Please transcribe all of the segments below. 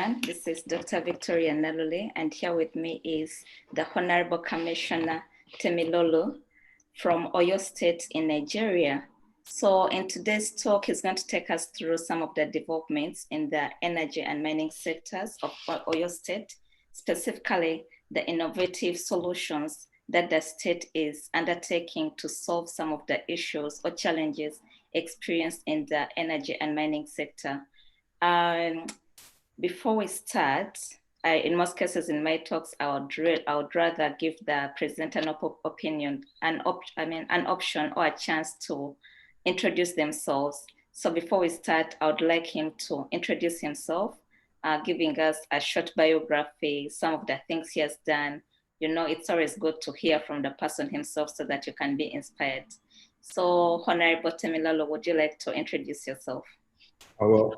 everyone. This is Dr. Victoria Nalule, and here with me is the Honourable Commissioner Temilolu from Oyo State in Nigeria. So in today's talk, he's going to take us through some of the developments in the energy and mining sectors of Oyo State, specifically the innovative solutions that the state is undertaking to solve some of the issues or challenges experienced in the energy and mining sector. Before we start, in most cases in my talks, I would rather give the presenter an opinion, an option or a chance to introduce themselves. So before we start, I would like him to introduce himself, giving us a short biography, some of the things he has done. You know, it's always good to hear from the person himself so that you can be inspired. So Honourable Temilolu, would you like to introduce yourself? Oh, well,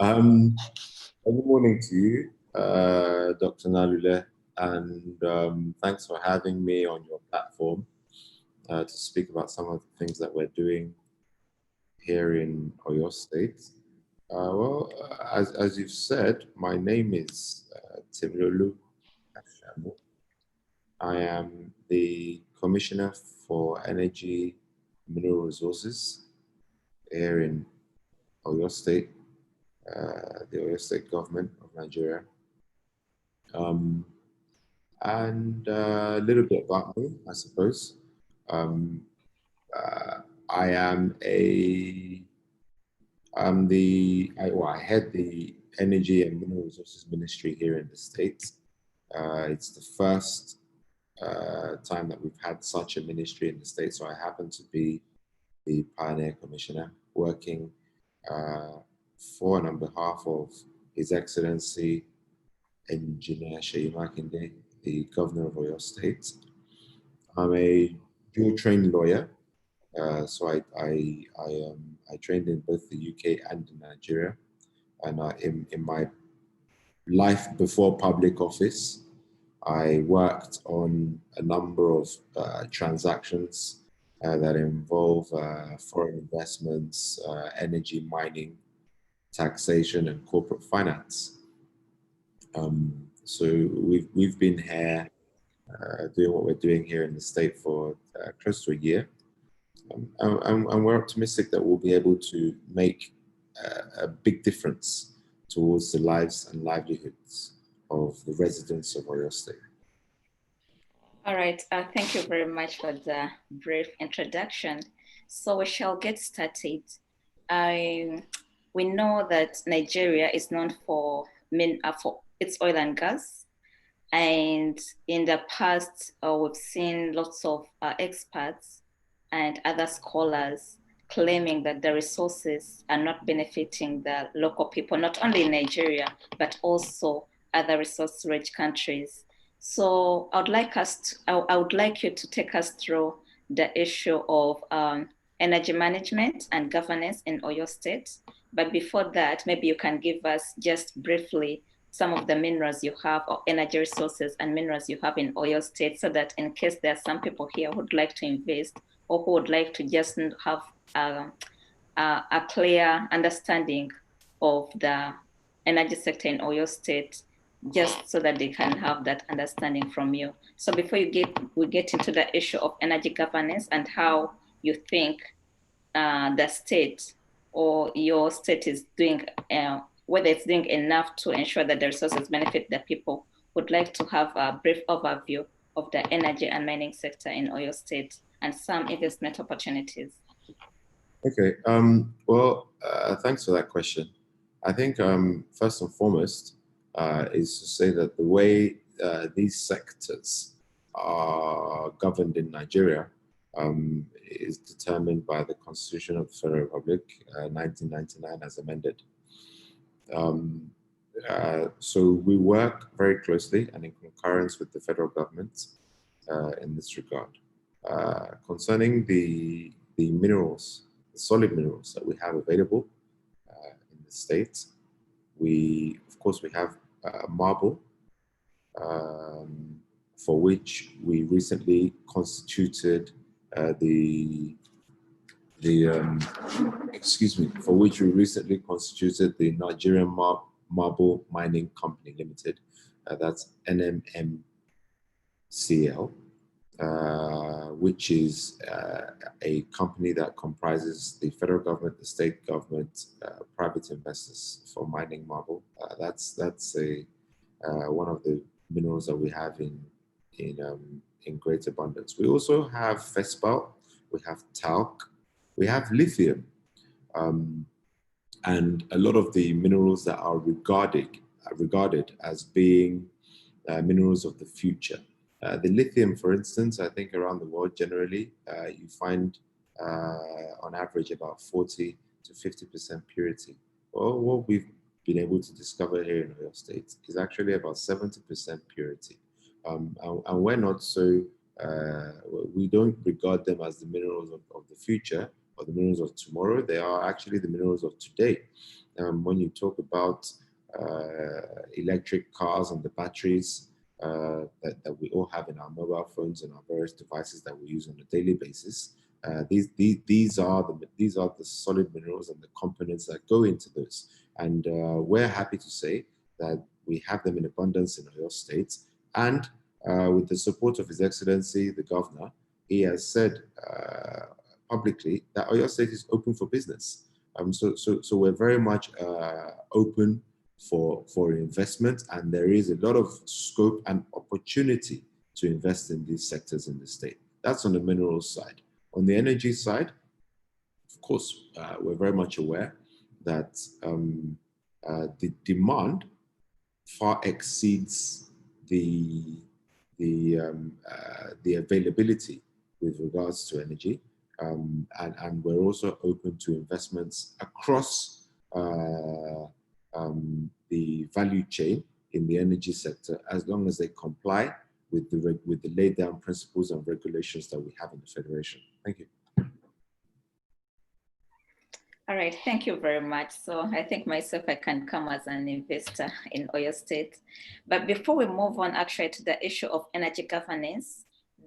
good morning to you, Dr. Nalule, and thanks for having me on your platform to speak about some of the things that we're doing here in Oyo State. As you've said, my name is Temilolu Ashamu. I am the Commissioner for Energy and Mineral Resources here in Oyo State, the Oyo State government of Nigeria. And a little bit about me, I suppose. I head the Energy and Mineral Resources Ministry here in the States. It's the first time that we've had such a ministry in the States, so I happen to be the Pioneer Commissioner working for and on behalf of His Excellency Engineer Seyi Makinde, the Governor of Oyo State. I'm a dual-trained lawyer, so I trained in both the UK and in Nigeria. And in my life before public office, I worked on a number of transactions that involve foreign investments, energy, mining, taxation, and corporate finance. So we've been here doing what we're doing here in the state for close to a year. And we're optimistic that we'll be able to make a big difference towards the lives and livelihoods of the residents of Oyo State. All right, thank you very much for the brief introduction. So we shall get started. We know that Nigeria is known for its oil and gas. And in the past, we've seen lots of experts and other scholars claiming that the resources are not benefiting the local people, not only in Nigeria, but also other resource-rich countries. So I would like you to take us through the issue of energy management and governance in Oyo State. But before that, maybe you can give us just briefly some of the minerals you have, or energy resources and minerals you have in Oyo State, so that in case there are some people here who would like to invest or who would like to just have a clear understanding of the energy sector in Oyo State, just so that they can have that understanding from you. So before we get into the issue of energy governance and how you think the state or your state is doing, whether it's doing enough to ensure that the resources benefit the people, would like to have a brief overview of the energy and mining sector in Oyo State and some investment opportunities. Okay, thanks for that question. I think first and foremost is to say that the way these sectors are governed in Nigeria is determined by the Constitution of the Federal Republic, 1999 as amended. So we work very closely and in concurrence with the federal government in this regard. Concerning the minerals, the solid minerals that we have available in the state, of course we have marble, for which we recently constituted the Nigerian Marble Mining Company Limited. That's NMMCL, which is a company that comprises the federal government, the state government, private investors for mining marble. That's one of the minerals that we have in great abundance. We also have Fespal, we have talc, we have lithium, and a lot of the minerals that are regarded as being minerals of the future. The lithium, for instance, I think around the world generally, you find on average about 40 to 50% purity. Well, what we've been able to discover here in Oyo State is actually about 70% purity. And we're not so, we don't regard them as the minerals of the future or the minerals of tomorrow. They are actually the minerals of today. When you talk about electric cars and the batteries that we all have in our mobile phones and our various devices that we use on a daily basis, these are the solid minerals and the components that go into those. And we're happy to say that we have them in abundance in Oyo State. And with the support of His Excellency, the Governor, he has said publicly that Oyo State is open for business. So we're very much open for investment, and there is a lot of scope and opportunity to invest in these sectors in the state. That's on the minerals side. On the energy side, of course, we're very much aware that the demand far exceeds the availability with regards to energy, and we're also open to investments across the value chain in the energy sector, as long as they comply with the laid down principles and regulations that we have in the Federation. Thank you. All right, thank you very much. So I think myself, I can come as an investor in Oyo State. But before we move on actually to the issue of energy governance,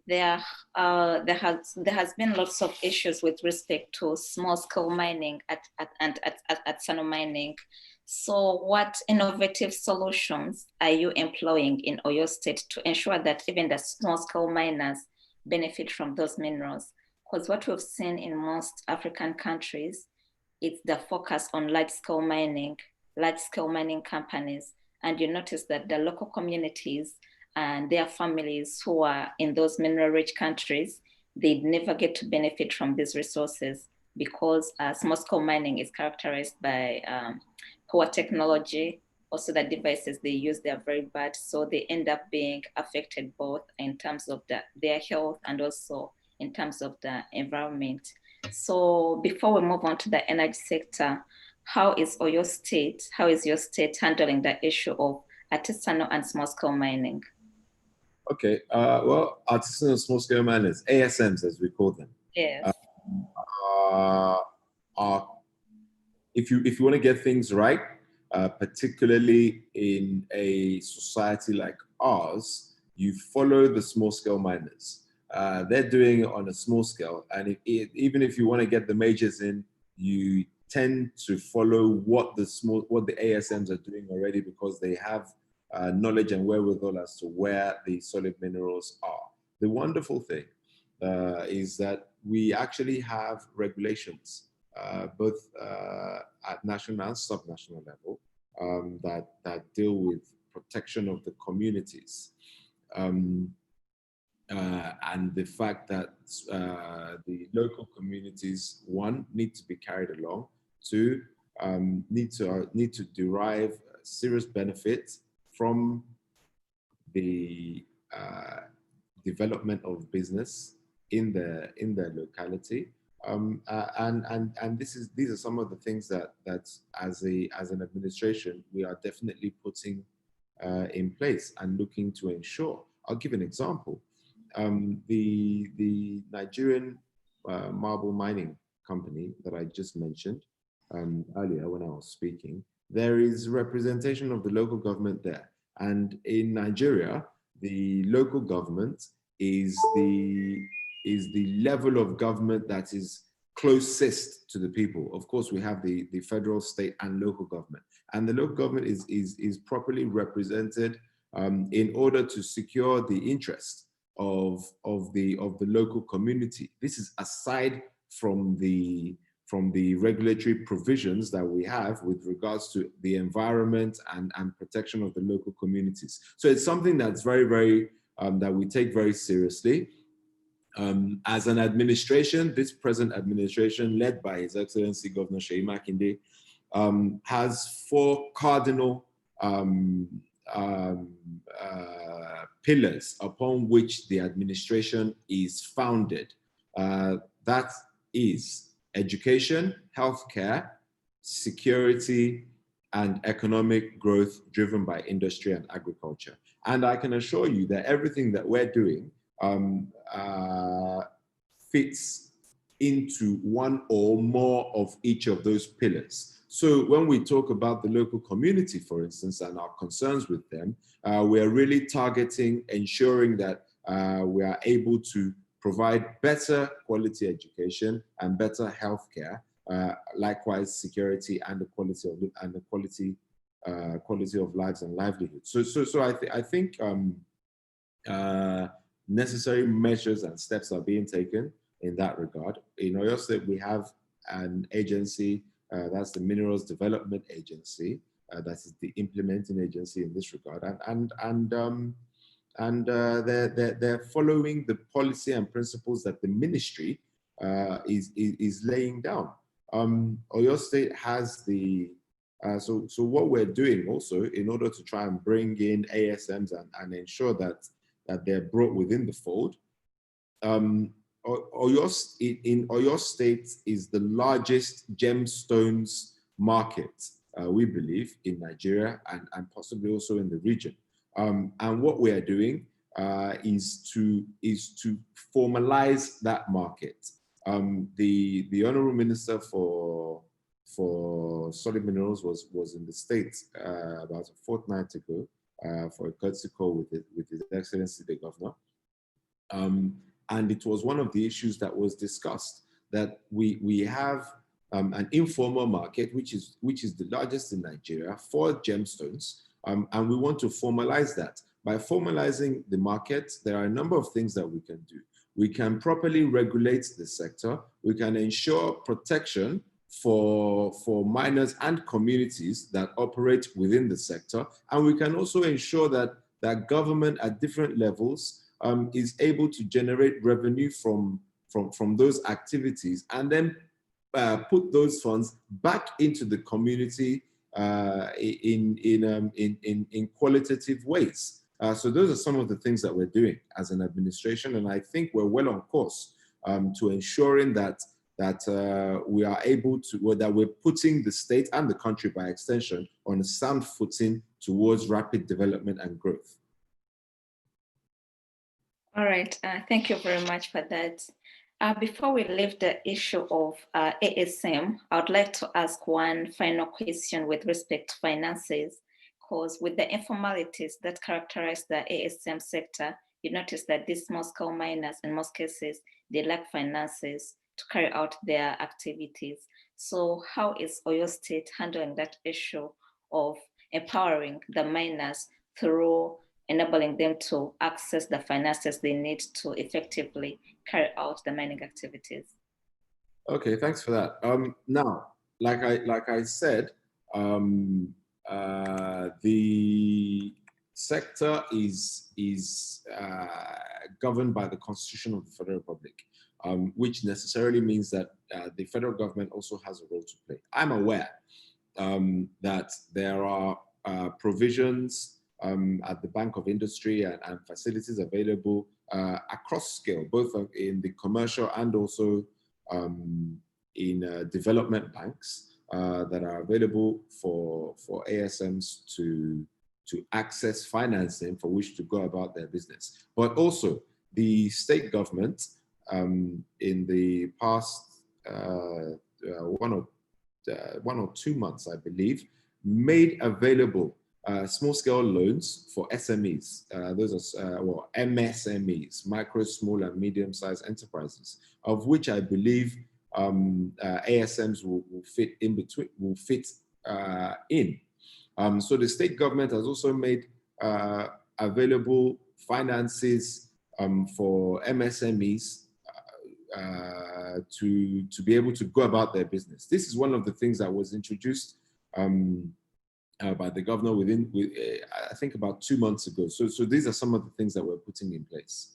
there has been lots of issues with respect to small scale mining at Sano Mining. So what innovative solutions are you employing in Oyo State to ensure that even the small scale miners benefit from those minerals? Because what we've seen in most African countries, it's the focus on large scale mining companies. And you notice that the local communities and their families who are in those mineral rich countries, they never get to benefit from these resources because small scale mining is characterized by poor technology. Also the devices they use, they're very bad. So they end up being affected both in terms of their health and also in terms of the environment. So before we move on to the energy sector, how is your state handling the issue of artisanal and small scale mining? Okay, well, artisanal small scale miners, ASMs as we call them. Yes. If you want to get things right, particularly in a society like ours, you follow the small scale miners. They're doing it on a small scale, and even if you want to get the majors in, you tend to follow what the ASMs are doing already because they have knowledge and wherewithal as to where the solid minerals are. The wonderful thing is that we actually have regulations, both at national and subnational level, that deal with protection of the communities. And the fact that the local communities, one, need to be carried along, two, need to derive serious benefit from the development of business in their locality, and these are some of the things that as an administration we are definitely putting in place and looking to ensure. I'll give an example. The Nigerian marble mining company that I just mentioned earlier when I was speaking, there is representation of the local government there. And in Nigeria, the local government is the level of government that is closest to the people. Of course, we have the federal, state, and local government. and the local government is properly represented in order to secure the interest of the local community. This is aside from the regulatory provisions that we have with regards to the environment and protection of the local communities. So it's something that's very, that we take very seriously. As an administration, this present administration, led by His Excellency Governor Seyi Makinde, has four cardinal pillars upon which the administration is founded. That is education, healthcare, security, and economic growth driven by industry and agriculture. And I can assure you that everything that we're doing fits into one or more of each of those pillars. So when we talk about the local community, for instance, and our concerns with them, we're really targeting ensuring that we are able to provide better quality education and better healthcare, likewise security and the quality of lives and livelihoods. So I think necessary measures and steps are being taken in that regard. In Oyo State, we have an agency, that's the Minerals Development Agency, that is the implementing agency in this regard, and they're following the policy and principles that the ministry is laying down. Oyo State has the so what we're doing also in order to try and bring in ASMs and ensure that they're brought within the fold. In Oyo State is the largest gemstones market, we believe, in Nigeria and possibly also in the region. And what we are doing is to formalize that market. The Honourable Minister for Solid Minerals was in the States about a fortnight ago for a courtesy call with His Excellency the Governor. And it was one of the issues that was discussed, that we have an informal market, which is the largest in Nigeria for gemstones, and we want to formalize that. By formalizing the market, there are a number of things that we can do. We can properly regulate the sector. We can ensure protection for miners and communities that operate within the sector, and we can also ensure that government at different levels is able to generate revenue from those activities, and then put those funds back into the community in qualitative ways. So those are some of the things that we're doing as an administration, and I think we're well on course to ensuring that we are able to, that we're putting the state and the country by extension on a sound footing towards rapid development and growth. All right, thank you very much for that. Before we leave the issue of ASM, I would like to ask one final question with respect to finances, because with the informalities that characterize the ASM sector, you notice that these small-scale miners, in most cases, they lack finances to carry out their activities. So how is Oyo State handling that issue of empowering the miners through enabling them to access the finances they need to effectively carry out the mining activities? Okay, thanks for that. Now, like I said, the sector is governed by the Constitution of the Federal Republic, which necessarily means that the federal government also has a role to play. I'm aware that there are provisions at the Bank of Industry and facilities available across scale, both in the commercial and also in development banks that are available for ASMs to access financing for which to go about their business. But also the state government in the past 1 or 2 months, I believe, made available small-scale loans for SMEs. Those are MSMEs, micro, small, and medium-sized enterprises, of which I believe ASMs will fit in between. So the state government has also made available finances for MSMEs to be able to go about their business. This is one of the things that was introduced by the governor I think about 2 months ago. So these are some of the things that we're putting in place.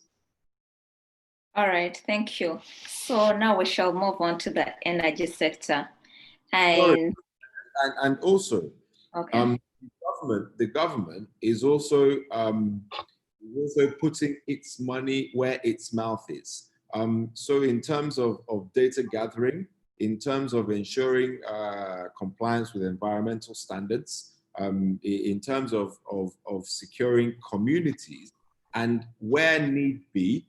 All right, thank you. So now we shall move on to the energy sector. And also, okay. The government is also putting its money where its mouth is. So in terms of data gathering, in terms of ensuring compliance with environmental standards, in terms of securing communities, and where need be,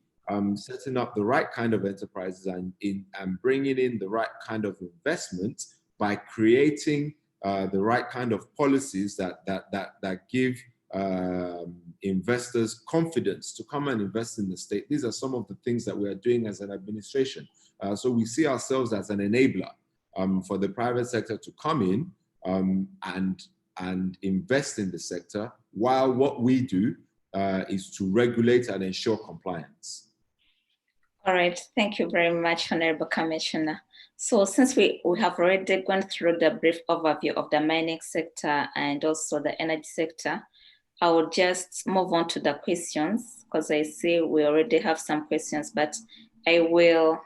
setting up the right kind of enterprises and bringing in the right kind of investment by creating the right kind of policies that give investors confidence to come and invest in the state. These are some of the things that we are doing as an administration. So we see ourselves as an enabler for the private sector to come in and invest in the sector, while what we do is to regulate and ensure compliance. All right, thank you very much, Honourable Commissioner. So since we have already gone through the brief overview of the mining sector and also the energy sector, I will just move on to the questions, because I see we already have some questions, but I will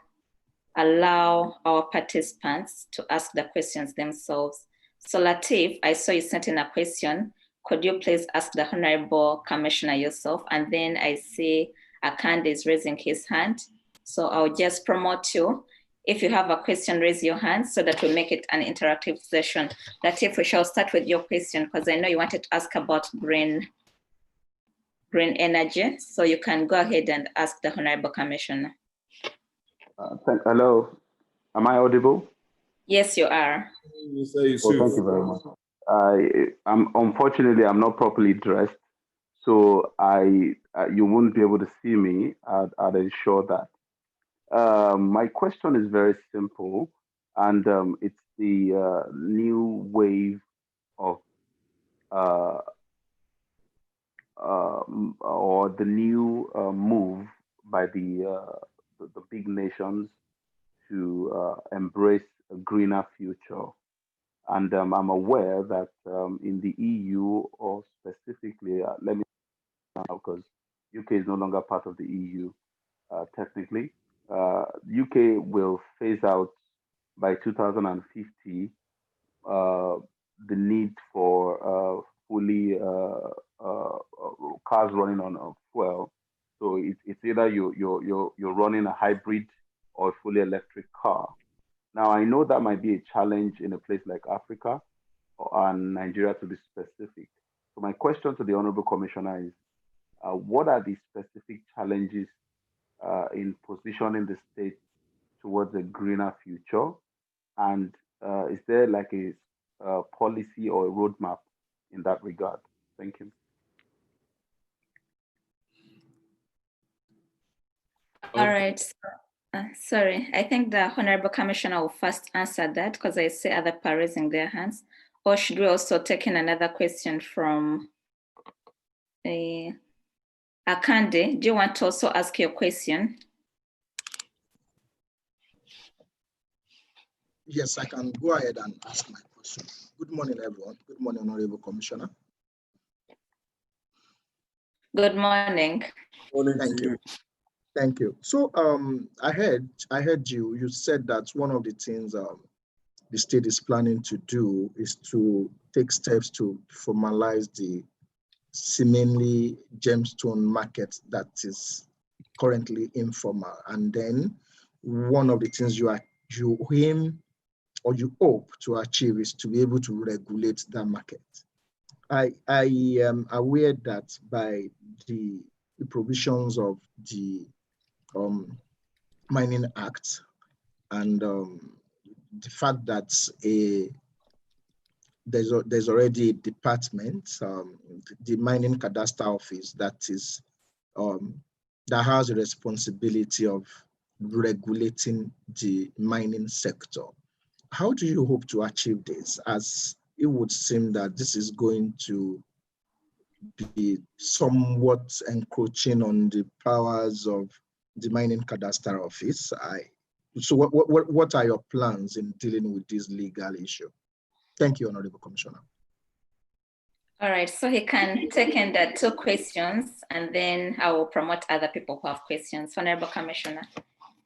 allow our participants to ask the questions themselves. So Lateef, I saw you sent in a question. Could you please ask the Honourable Commissioner yourself? And then I see Akande is raising his hand. So I'll just promote you. If you have a question, raise your hand so that we make it an interactive session. Lateef, we shall start with your question, because I know you wanted to ask about green energy. So you can go ahead and ask the Honourable Commissioner. Hello, am I audible? Yes, you are. Well, thank you very much. Unfortunately, I'm not properly dressed, so you won't be able to see me. I'd ensure that. My question is very simple, and it's the new wave of or the new move by the big nations to embrace a greener future. And I'm aware that in the EU, or specifically, let me now, because UK is no longer part of the EU technically, UK will phase out by 2050 the need for fully cars running on fuel. So it's either you're running a hybrid or a fully electric car. Now, I know that might be a challenge in a place like Africa and Nigeria, to be specific. So my question to the Honourable Commissioner is, what are the specific challenges in positioning the state towards a greener future? And is there like a policy or a roadmap in that regard? Thank you. All right. Sorry, I think the Honourable Commissioner will first answer that, because I see other people raising their hands. Or should we also take in another question from Akande? Do you want to also ask your question? Yes, I can go ahead and ask my question. Good morning, everyone. Good morning, Honourable Commissioner. Good morning. Thank you. Thank you. So I heard you said that one of the things the state is planning to do is to take steps to formalize the seemingly gemstone market that is currently informal. And then one of the things you aim or you hope to achieve is to be able to regulate that market. I am aware that by the provisions of the Mining Act and the fact that there's already a department, the Mining Cadastre Office, that is that has the responsibility of regulating the mining sector. How do you hope to achieve this as it would seem that this is going to be somewhat encroaching on the powers of the mining cadastre office. So what are your plans in dealing with this legal issue? Thank you, Honourable Commissioner. All right, so he can take in the 2 questions, and then I will promote other people who have questions. Honourable Commissioner.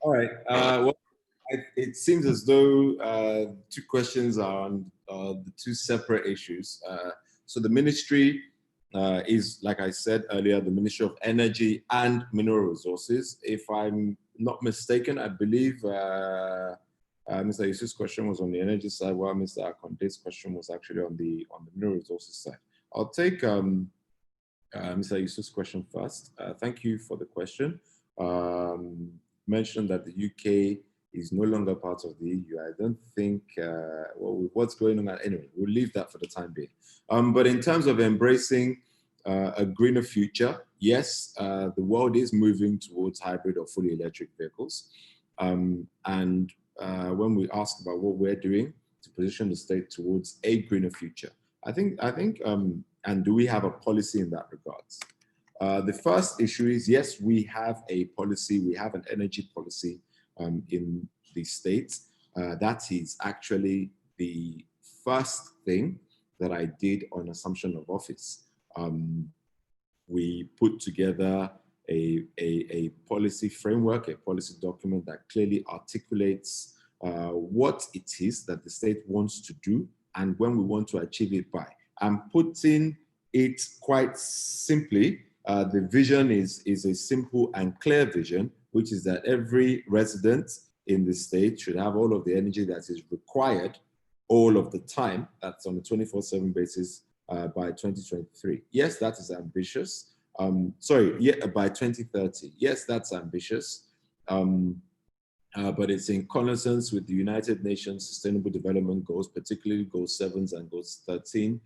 All right. Well, it seems as though 2 questions are on the 2 separate issues. So the ministry is, like I said earlier, the Ministry of Energy and Mineral Resources. If I'm not mistaken, I believe Mr. Yusuff's question was on the energy side, while Mr. Akonde's question was actually on the Mineral Resources side. I'll take Mr. Yusuff's question first. Thank you for the question. Mentioned that the UK is no longer part of the EU. I don't think, well, what's going on, anyway, we'll leave that for the time being. But in terms of embracing a greener future, yes, the world is moving towards hybrid or fully electric vehicles. And when we ask about what we're doing to position the state towards a greener future, I think, and do we have a policy in that regards? The first issue is, yes, we have a policy, we have an energy policy in the state. That is actually the first thing that I did on assumption of office. We put together a policy framework, a policy document that clearly articulates what it is that the state wants to do and when we want to achieve it by. I'm putting it quite simply. The vision is a simple and clear vision, which is that every resident in the state should have all of the energy that is required all of the time. That's on a 24/7 basis by 2023. Yes, that is ambitious. By 2030. Yes, that's ambitious. But it's in consonance with the United Nations Sustainable Development Goals, particularly Goals 7 and Goals 13,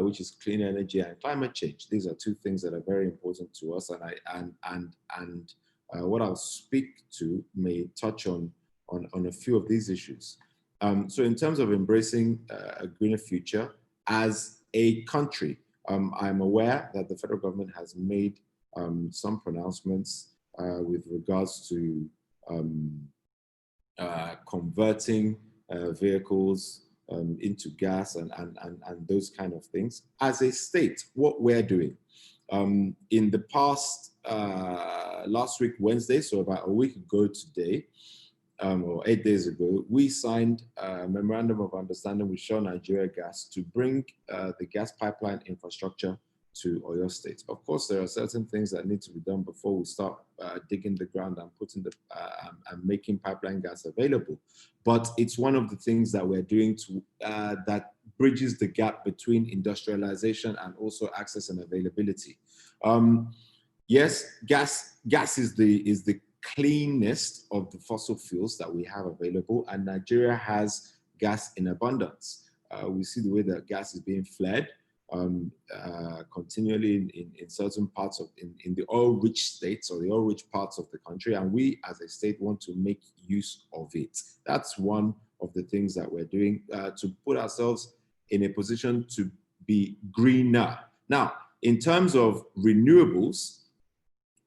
which is clean energy and climate change. These are 2 things that are very important to us, and what I'll speak to may touch on a few of these issues. So in terms of embracing a greener future as a country, I'm aware that the federal government has made some pronouncements with regards to converting vehicles into gas and those kind of things. As a state, what we're doing, in the past, last week, Wednesday, so about a week ago today, or 8 days ago, we signed a memorandum of understanding with Shell Nigeria Gas to bring the gas pipeline infrastructure to Oyo State. Of course, there are certain things that need to be done before we start digging the ground and putting the and making pipeline gas available. But it's one of the things that we're doing to that bridges the gap between industrialization and also access and availability. Yes, gas is the cleanest of the fossil fuels that we have available, and Nigeria has gas in abundance. We see the way that gas is being flared continually in certain parts of in the oil-rich states or the oil-rich parts of the country, and we as a state want to make use of it. That's one of the things that we're doing to put ourselves in a position to be greener. Now, in terms of renewables,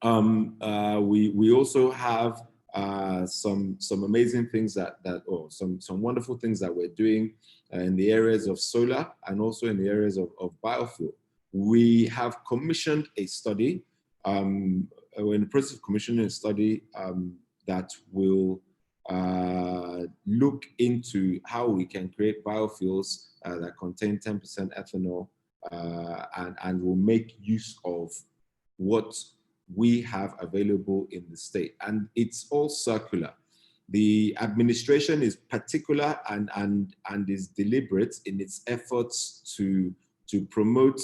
we also have some amazing things or some wonderful things that we're doing in the areas of solar and also in the areas of biofuel. We have commissioned a study, we're in the process of commissioning a study that will look into how we can create biofuels that contain 10% ethanol and will make use of what we have available in the state. And it's all circular. The administration is particular and is deliberate in its efforts to promote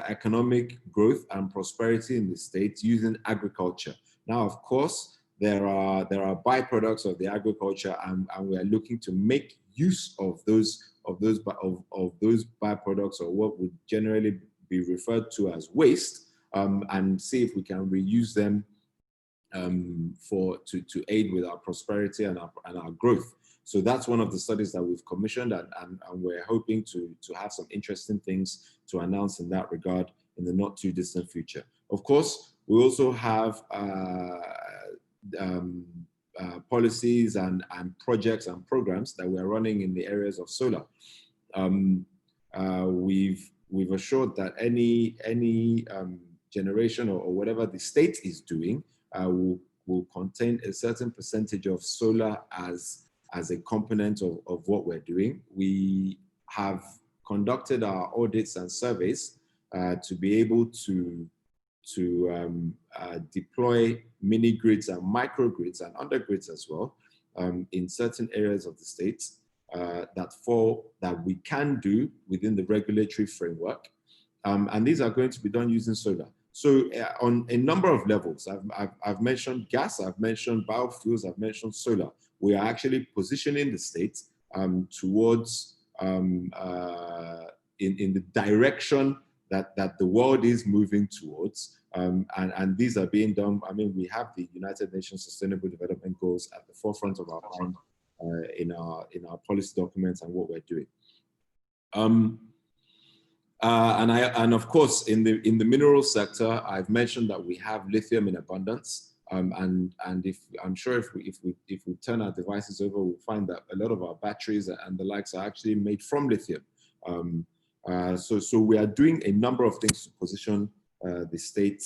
economic growth and prosperity in the state using agriculture. Now, of course, there are byproducts of the agriculture, and we are looking to make use of those byproducts, or what would generally be referred to as waste, and see if we can reuse them to aid with our prosperity and our growth. So that's one of the studies that we've commissioned, and we're hoping to have some interesting things to announce in that regard in the not too distant future. Of course, we also have policies and projects and programs that we're running in the areas of solar. We've assured that any generation or whatever the state is doing will contain a certain percentage of solar as a component of what we're doing. We have conducted our audits and surveys to be able to deploy mini grids and microgrids and undergrids as well in certain areas of the state that we can do within the regulatory framework. And these are going to be done using solar. So on a number of levels, I've mentioned gas, I've mentioned biofuels, I've mentioned solar. We are actually positioning the state towards in the direction that the world is moving towards. And these are being done. I mean, we have the United Nations Sustainable Development Goals at the forefront of our mind in our policy documents and what we're doing. And of course, in the mineral sector, I've mentioned that we have lithium in abundance. And if I'm sure if we turn our devices over, we'll find that a lot of our batteries and the likes are actually made from lithium. So we are doing a number of things to position the state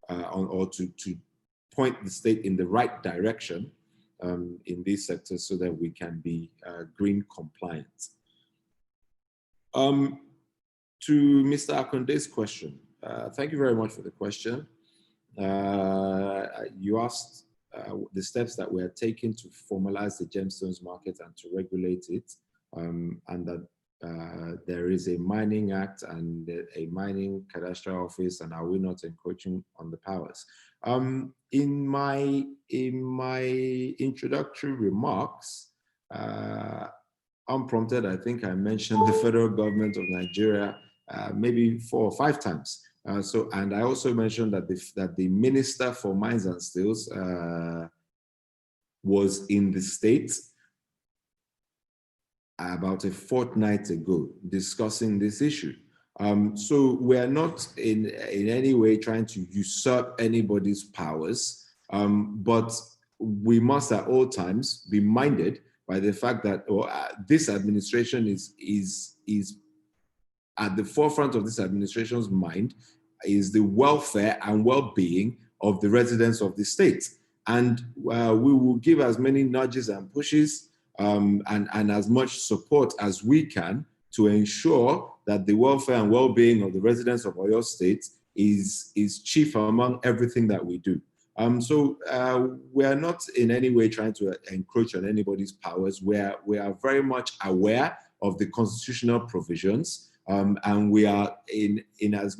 or to point the state in the right direction in these sectors so that we can be green compliant. To Mr. Akonde's question, thank you very much for the question. You asked the steps that we are taking to formalize the gemstones market and to regulate it, and that there is a mining act and a mining cadastral office, and are we not encroaching on the powers? In my introductory remarks, unprompted, I think I mentioned the federal government of Nigeria maybe 4 or 5 times. And I also mentioned that the Minister for Mines and Steels was in the state about a fortnight ago discussing this issue. So we're not in any way trying to usurp anybody's powers, but we must at all times be minded by the fact that this administration is at the forefront of this administration's mind is the welfare and well-being of the residents of the state. And we will give as many nudges and pushes and as much support as we can to ensure that the welfare and well-being of the residents of Oyo State is chief among everything that we do. So we are not in any way trying to encroach on anybody's powers. We are very much aware of the constitutional provisions, and we are in as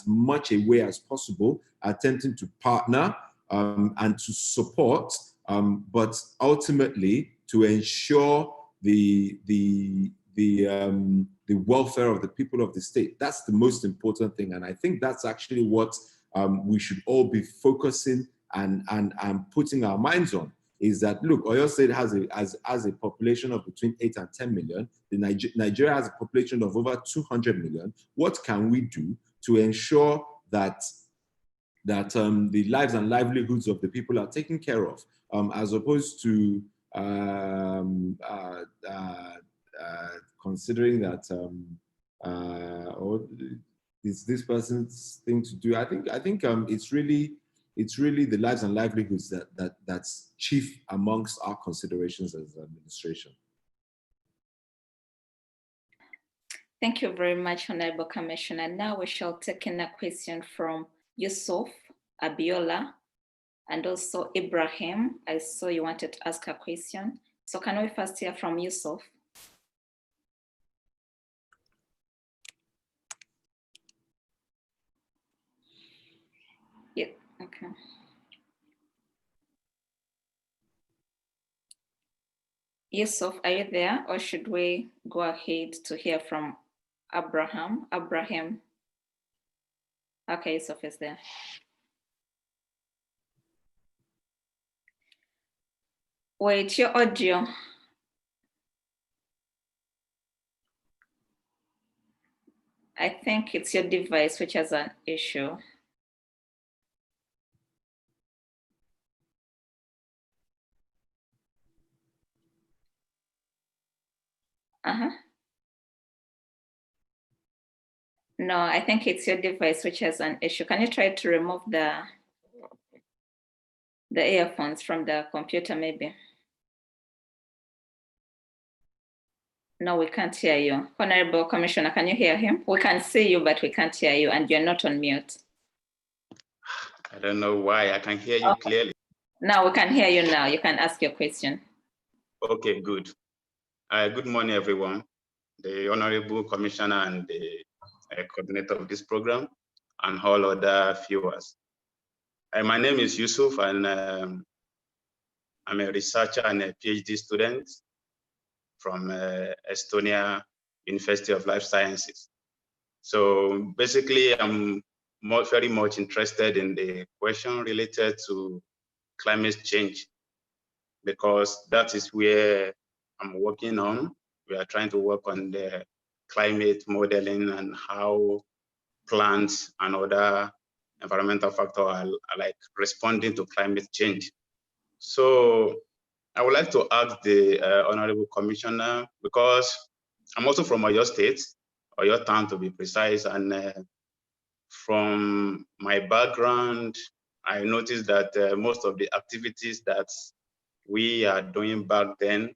much a way as possible attempting to partner and to support, but ultimately to ensure the welfare of the people of the state. That's the most important thing, and I think that's actually what we should all be focusing and putting our minds on. Is that, look, Oyo State has a population of between 8 and 10 million. Nigeria has a population of over 200 million. What can we do to ensure that the lives and livelihoods of the people are taken care of, as opposed to considering that it's this person's thing to do. I think it's really the lives and livelihoods that's chief amongst our considerations as an administration. Thank you very much, Honourable Commissioner. Now we shall take in a question from Yusuff, Abiola, and also Ibrahim. I saw you wanted to ask a question. So can we first hear from Yusuff? Yeah, okay. Yusuff, are you there, or should we go ahead to hear from Abraham? Okay, Yusuff is there. Wait, your audio I think it's your device which has an issue. No, I think it's your device which has an issue. Can you try to remove the earphones from the computer maybe? No, we can't hear you. Honourable Commissioner, can you hear him? We can see you, but we can't hear you, and you're not on mute. I don't know why. I can hear you clearly. Now we can hear you now. You can ask your question. Okay, good. Good morning, everyone. The Honourable Commissioner and the coordinator of this program, and all other viewers. My name is Yusuff, and I'm a researcher and a PhD student from Estonia University of Life Sciences. So basically, I'm very much interested in the question related to climate change, because that is where I'm working on. We are trying to work on the climate modeling and how plants and other environmental factors are like responding to climate change. So I would like to ask the Honourable Commissioner, because I'm also from Oyo State, Oyo Town to be precise, and from my background, I noticed that most of the activities that we are doing back then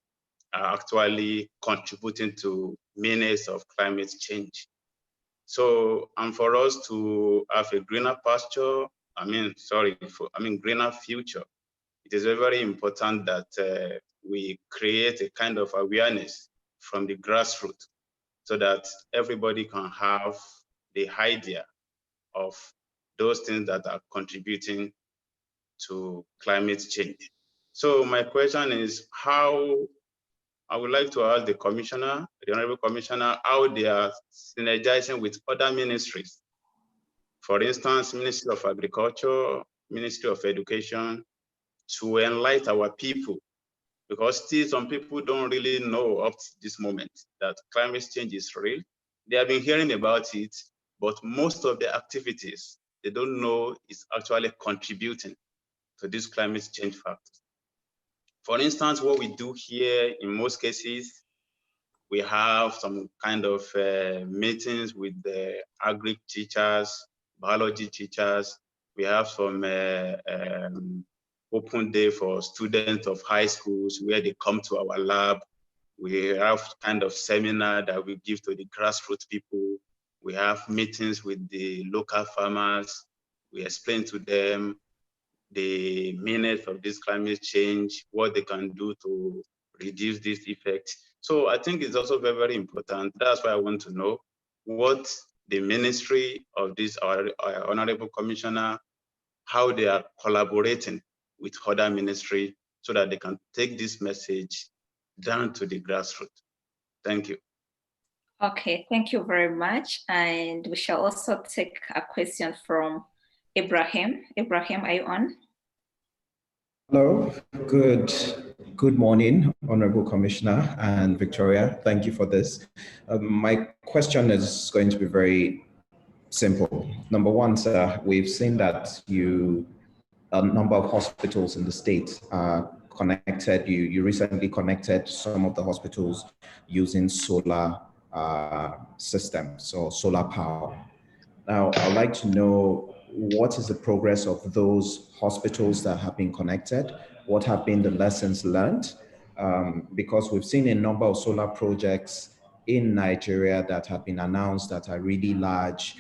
are actually contributing to menace of climate change. So, and for us to have a greener pasture, greener future, it is very important that we create a kind of awareness from the grassroots so that everybody can have the idea of those things that are contributing to climate change. So my question is I would like to ask the Commissioner, the Honourable Commissioner, how they are synergizing with other ministries. For instance, Ministry of Agriculture, Ministry of Education, to enlighten our people, because still some people don't really know up to this moment that climate change is real. They have been hearing about it, but most of the activities, they don't know is actually contributing to this climate change factor. For instance, what we do here, in most cases, we have some kind of meetings with the agri teachers, biology teachers. We have some open day for students of high schools where they come to our lab. We have kind of seminar that we give to the grassroots people. We have meetings with the local farmers. We explain to them the menace of this climate change, what they can do to reduce this effect. So I think it's also very, very important. That's why I want to know what the ministry of this, our Honourable Commissioner, how they are collaborating with other ministry so that they can take this message down to the grassroots. Thank you. Okay, thank you very much. And we shall also take a question from Ibrahim. Ibrahim, are you on? Hello, good morning, Honourable Commissioner and Victoria. Thank you for this. My question is going to be very simple. Number one, sir, we've seen that a number of hospitals in the state are connected. You recently connected some of the hospitals using solar systems or solar power. Now, I'd like to know what is the progress of those hospitals that have been connected? What have been the lessons learned? Because we've seen a number of solar projects in Nigeria that have been announced that are really large,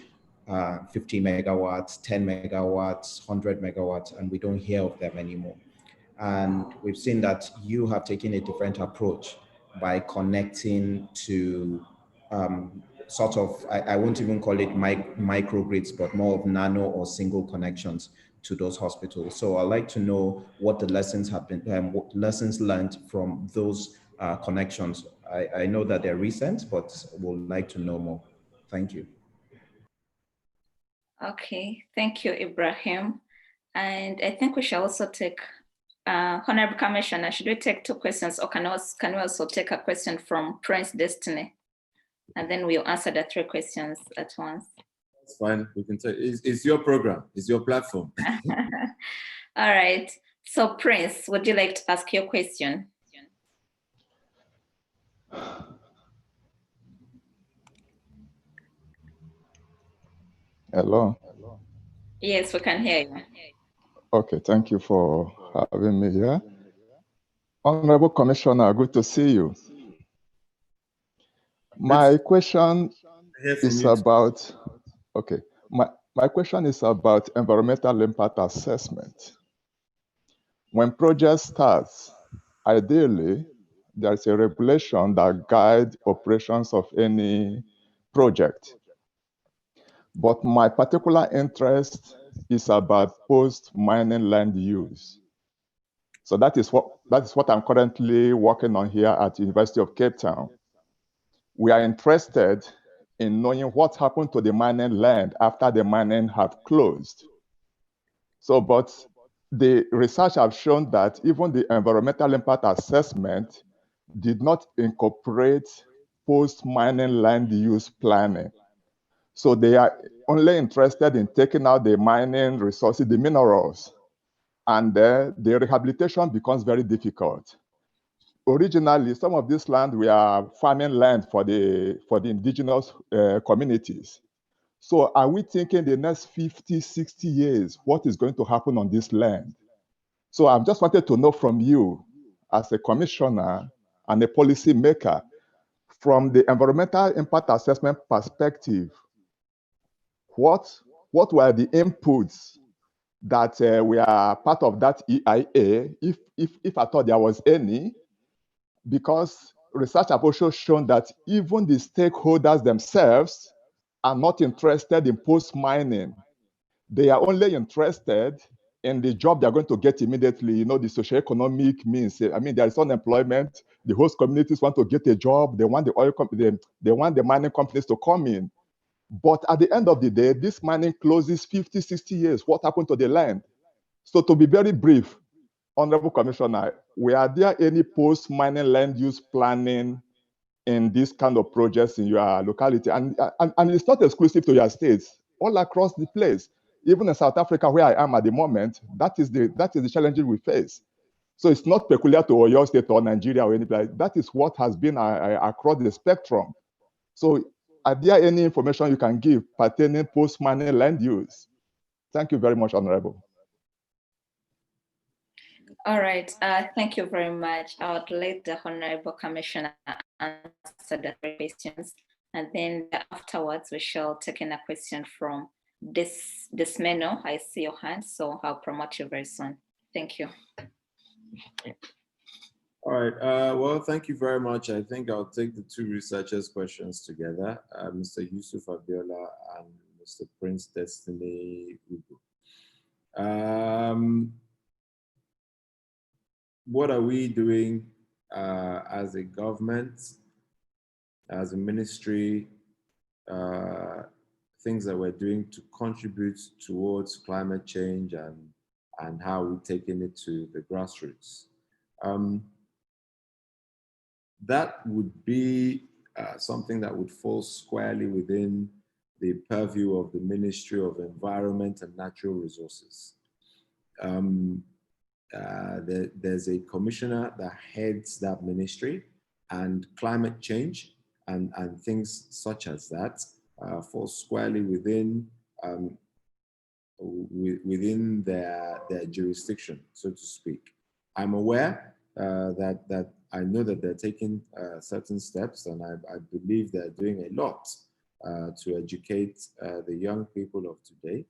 50 megawatts, 10 megawatts, 100 megawatts, and we don't hear of them anymore. And we've seen that you have taken a different approach by connecting to sort of, I won't even call it microgrids, but more of nano or single connections to those hospitals. So I'd like to know what the lessons have been, what lessons learned from those connections. I know that they're recent, but would like to know more. Thank you. Okay, thank you, Ibrahim. And I think we shall also take, Honourable Commissioner, should we take two questions, or can we also take a question from Prince Destiny? and then we'll answer the 3 questions at once. That's fine. We can tell. It's your program. It's your platform. All right. So, Prince, would you like to ask your question? Hello. Yes, we can hear you. Okay, thank you for having me here. Honourable Commissioner, good to see you. My question is about, okay, my question is about environmental impact assessment. When project starts, ideally, there is a regulation that guides operations of any project. But my particular interest is about post-mining land use. So that is what I'm currently working on here at the University of Cape Town. We are interested in knowing what happened to the mining land after the mining have closed. So, but the research have shown that even the environmental impact assessment did not incorporate post-mining land use planning. So they are only interested in taking out the mining resources, the minerals, and the rehabilitation becomes very difficult. Originally, some of this land were farming land for the indigenous communities. So are we thinking the next 50, 60 years, what is going to happen on this land? So I just wanted to know from you, as a commissioner and a policy maker, from the environmental impact assessment perspective, what were the inputs that were part of that EIA, if at all there was any? Because research have also shown that even the stakeholders themselves are not interested in post-mining. They are only interested in the job they're going to get immediately, you know, the socioeconomic means. I mean, there is unemployment, the host communities want to get a job, they want the oil company, they want the mining companies to come in. But at the end of the day, this mining closes 50, 60 years. What happened to the land? So to be very brief, Honourable Commissioner, were there any post-mining land use planning in this kind of projects in your locality? And it's not exclusive to your states, all across the place. Even in South Africa, where I am at the moment, that is the challenges we face. So it's not peculiar to Oyo State or Nigeria or anything. That is what has been across the spectrum. So are there any information you can give pertaining post-mining land use? Thank you very much, Honourable. All right, thank you very much. I would let the Honourable Commissioner answer the questions, and then afterwards we shall take in a question from Desmennu. I see your hand, so I'll promote you very soon. Thank you. All right. Well, thank you very much. I think I'll take the 2 researchers' questions together, Mr. Yusuff Abiola and Mr. Prince Destiny Ugu. What are we doing as a government, as a ministry, things that we're doing to contribute towards climate change and how we're taking it to the grassroots? That would be something that would fall squarely within the purview of the Ministry of Environment and Natural Resources. There's a commissioner that heads that ministry, and climate change and things such as that fall squarely within within their jurisdiction, so to speak. I'm aware that I know that they're taking certain steps, and I believe they're doing a lot to educate the young people of today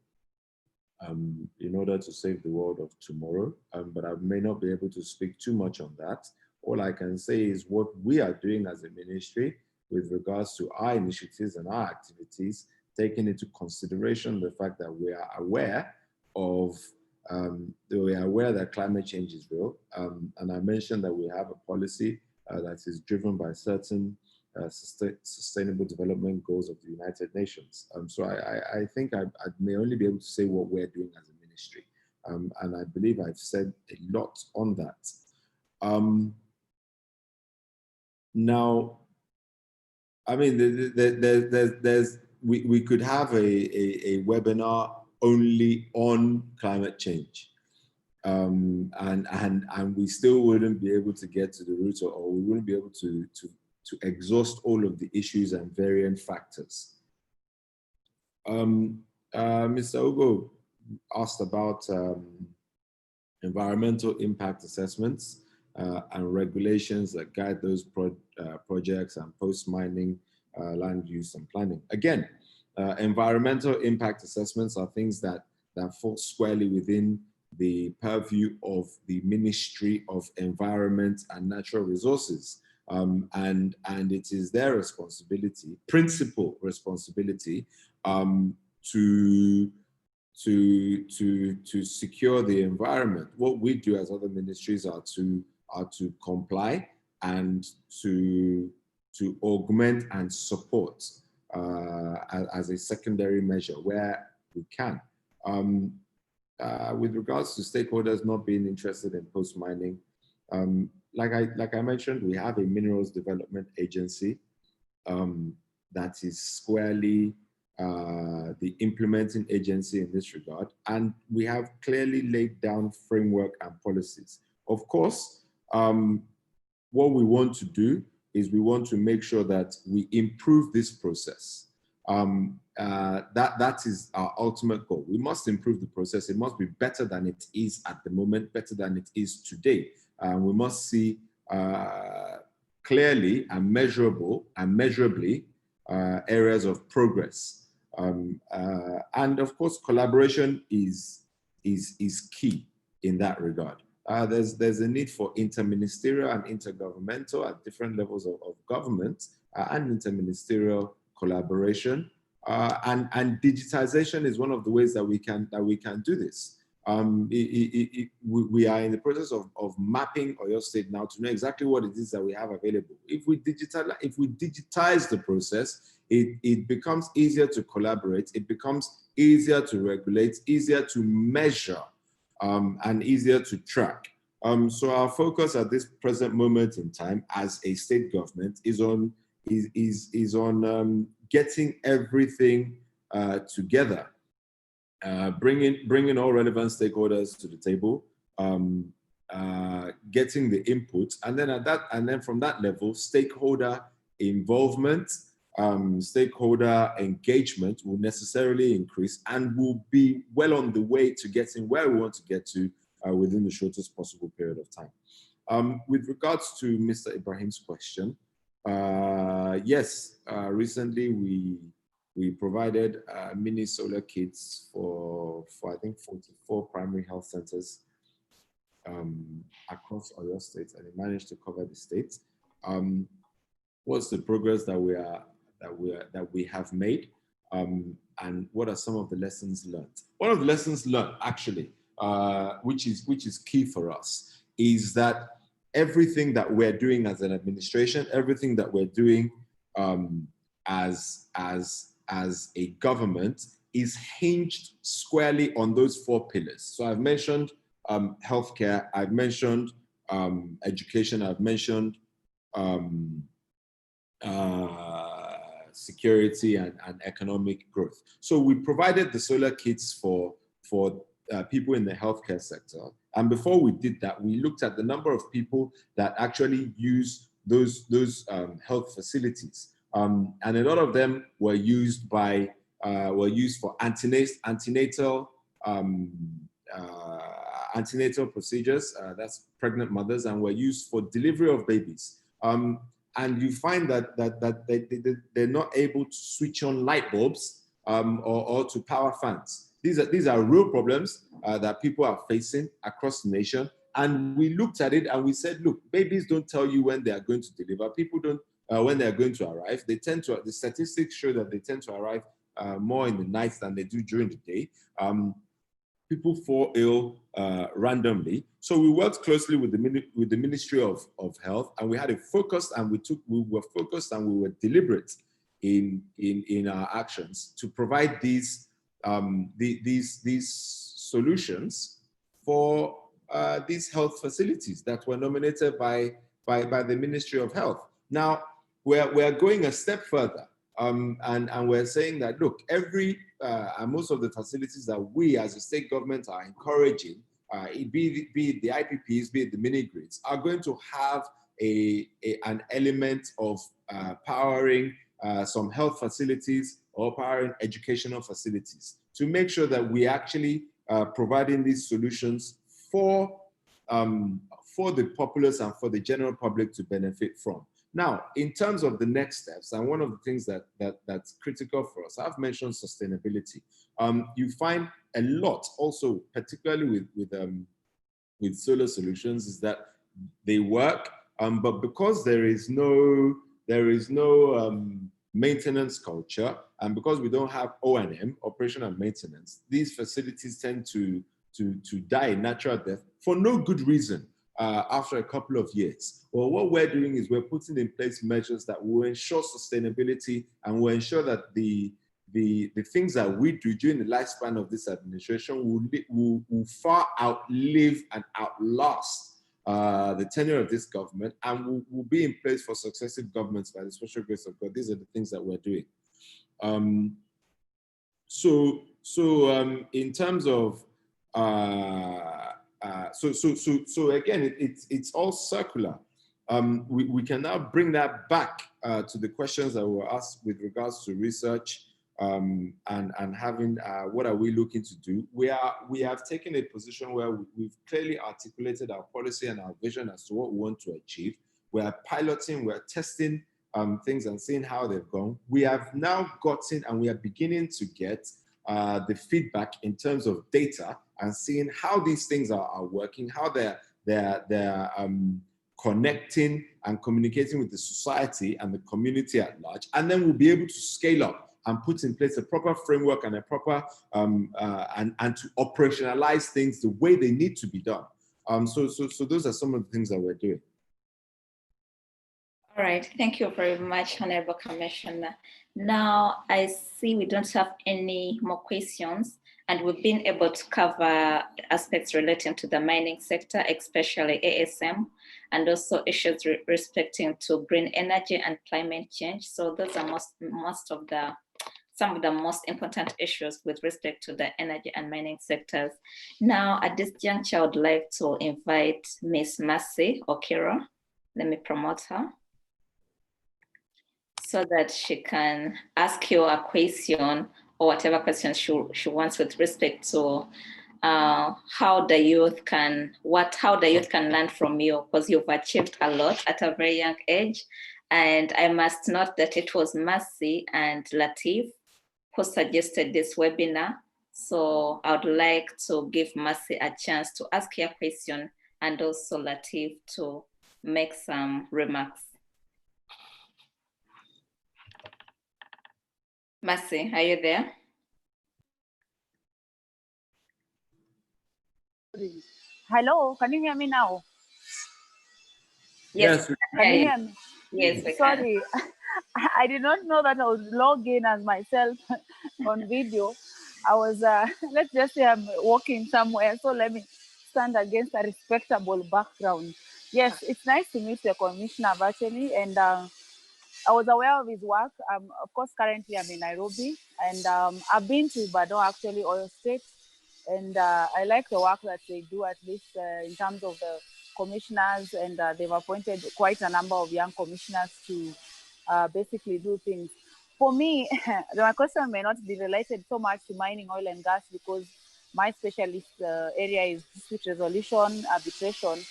in order to save the world of tomorrow. But I may not be able to speak too much on that. All I can say is what we are doing as a ministry with regards to our initiatives and our activities, taking into consideration the fact that we are aware of we are aware that climate change is real. And I mentioned that we have a policy that is driven by certain sustainable development goals of the United Nations. So I think I may only be able to say what we're doing as a ministry. And I believe I've said a lot on that. Now, I mean, we could have a webinar only on climate change. And we still wouldn't be able to get to the root, or we wouldn't be able to exhaust all of the issues and variant factors. Mr. Ugo asked about environmental impact assessments and regulations that guide those projects and post-mining land use and planning. Again, environmental impact assessments are things that fall squarely within the purview of the Ministry of Environment and Natural Resources. And it is their responsibility, principal responsibility, to secure the environment. What we do as other ministries are to comply and to augment and support as a secondary measure where we can. With regards to stakeholders not being interested in post-mining, like I mentioned, we have a minerals development agency that is squarely the implementing agency in this regard, and we have clearly laid down framework and policies. Of course, what we want to do is we want to make sure that we improve this process. That is our ultimate goal. We must improve the process. It must be better than it is at the moment, better than it is today. We must see clearly and measurably areas of progress. And of course, collaboration is key in that regard. There's a need for interministerial and intergovernmental at different levels of government and interministerial collaboration, and digitization is one of the ways that we can do this. We are in the process of mapping Oyo State now to know exactly what it is that we have available. If we digitize the process, it becomes easier to collaborate, it becomes easier to regulate, easier to measure, and easier to track. So our focus at this present moment in time as a state government is on getting everything together, bringing all relevant stakeholders to the table, getting the input, and then from that level, stakeholder involvement, stakeholder engagement will necessarily increase, and will be well on the way to getting where we want to get to within the shortest possible period of time. With regards to Mr. Ibrahim's question, yes, recently we provided mini solar kits for I think 44 primary health centers across Oyo State, and it managed to cover the state. What's the progress that we have made, and what are some of the lessons learned? One of the lessons learned, actually, which is key for us, is that everything that we're doing as an administration, everything that we're doing as a government, is hinged squarely on those 4 pillars. So I've mentioned healthcare, I've mentioned education, I've mentioned security and economic growth. So we provided the solar kits for people in the healthcare sector. And before we did that, we looked at the number of people that actually use those health facilities. And a lot of them were used for antenatal procedures, that's pregnant mothers, and were used for delivery of babies. And you find that they're not able to switch on light bulbs or to power fans. These are real problems that people are facing across the nation. And we looked at it and we said, look, babies don't tell you when they are going to deliver. People don't, when they are going to arrive. They tend to, the statistics show that they tend to arrive more in the night than they do during the day. People fall ill randomly. So we worked closely with the Ministry of Health, and we had a focus, and we were focused and we were deliberate in our actions to provide these solutions for these health facilities that were nominated by the Ministry of Health. Now, we're going a step further. And we're saying that, look, and most of the facilities that we as a state government are encouraging, be it the IPPs, be it the mini grids, are going to have an element of powering some health facilities or powering educational facilities to make sure that we actually providing these solutions for the populace and for the general public to benefit from. Now, in terms of the next steps, and one of the things that's critical for us, I've mentioned sustainability. You find a lot also, particularly with solar solutions, is that they work, but because there is no maintenance culture, and because we don't have O&M, operation and maintenance, these facilities tend to die a natural death for no good reason. After a couple of years. Well, what we're doing is we're putting in place measures that will ensure sustainability and will ensure that the things that we do during the lifespan of this administration will far outlive and outlast the tenure of this government, and will be in place for successive governments by the special grace of God. These are the things that we're doing. In terms of so again, it's all circular. We can now bring that back to the questions that were asked with regards to research and having what are we looking to do. We have taken a position where we've clearly articulated our policy and our vision as to what we want to achieve. We are piloting, we're testing things and seeing how they've gone. We have now gotten, and we are beginning to get the feedback in terms of data and seeing how these things are working, how they're connecting and communicating with the society and the community at large. And then we'll be able to scale up and put in place a proper framework and a proper, and to operationalize things the way they need to be done. So those are some of the things that we're doing. All right, thank you very much, Honourable Commissioner. Now, I see we don't have any more questions, and we've been able to cover aspects relating to the mining sector, especially ASM, and also issues respecting to green energy and climate change. So those are some of the most important issues with respect to the energy and mining sectors. Now, at this juncture, I would like to invite Ms. Mercy Okiro. Let me promote her, so that she can ask you a question or whatever question she wants with respect to how the youth can learn from you, because you've achieved a lot at a very young age. And I must note that it was Mercy and Lateef who suggested this webinar. So I would like to give Mercy a chance to ask her question, and also Lateef to make some remarks. Mercy, are you there? Hello, can you hear me now? Yes. Can you hear me? Yes, we Sorry, I did not know that I was logged in as myself on video. I was, let's just say I'm walking somewhere, so let me stand against a respectable background. Yes, it's nice to meet the Commissioner virtually, and I was aware of his work. Of course, currently I'm in Nairobi, and I've been to Idowu, actually, Oyo State, and I like the work that they do, at least in terms of the commissioners, and they've appointed quite a number of young commissioners to basically do things. For me, my question may not be related so much to mining, oil and gas, because my specialist area is dispute resolution, arbitration.